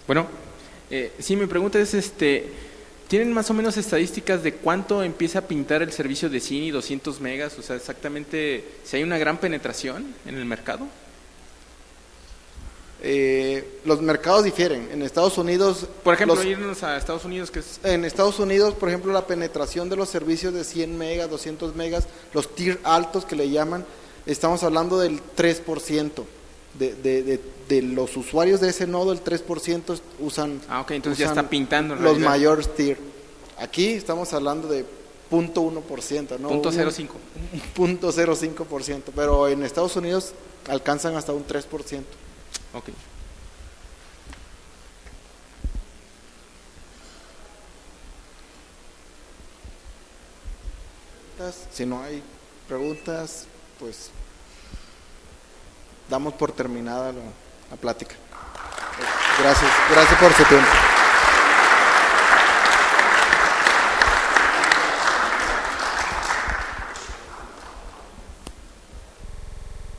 Bueno, sí, mi pregunta es, ¿tienen más o menos estadísticas de cuánto empieza a pintar el servicio de 100 y 200 megas? O sea, exactamente, si hay una gran penetración en el mercado. Los mercados difieren. En Estados Unidos, por ejemplo, irnos a Estados Unidos, que es... En Estados Unidos, por ejemplo, la penetración de los servicios de 100 megas, 200 megas, los tier altos que le llaman, estamos hablando del 3%. De los usuarios de ese nodo, el 3% usan. Ok, entonces ya está pintando. Los mayores tier. Aquí estamos hablando de 0.1%, ¿no? 0.05. 0.05%, pero en Estados Unidos alcanzan hasta un 3%. Ok. preguntas. Si no hay preguntas, pues damos por terminada la plática. Gracias por su tiempo.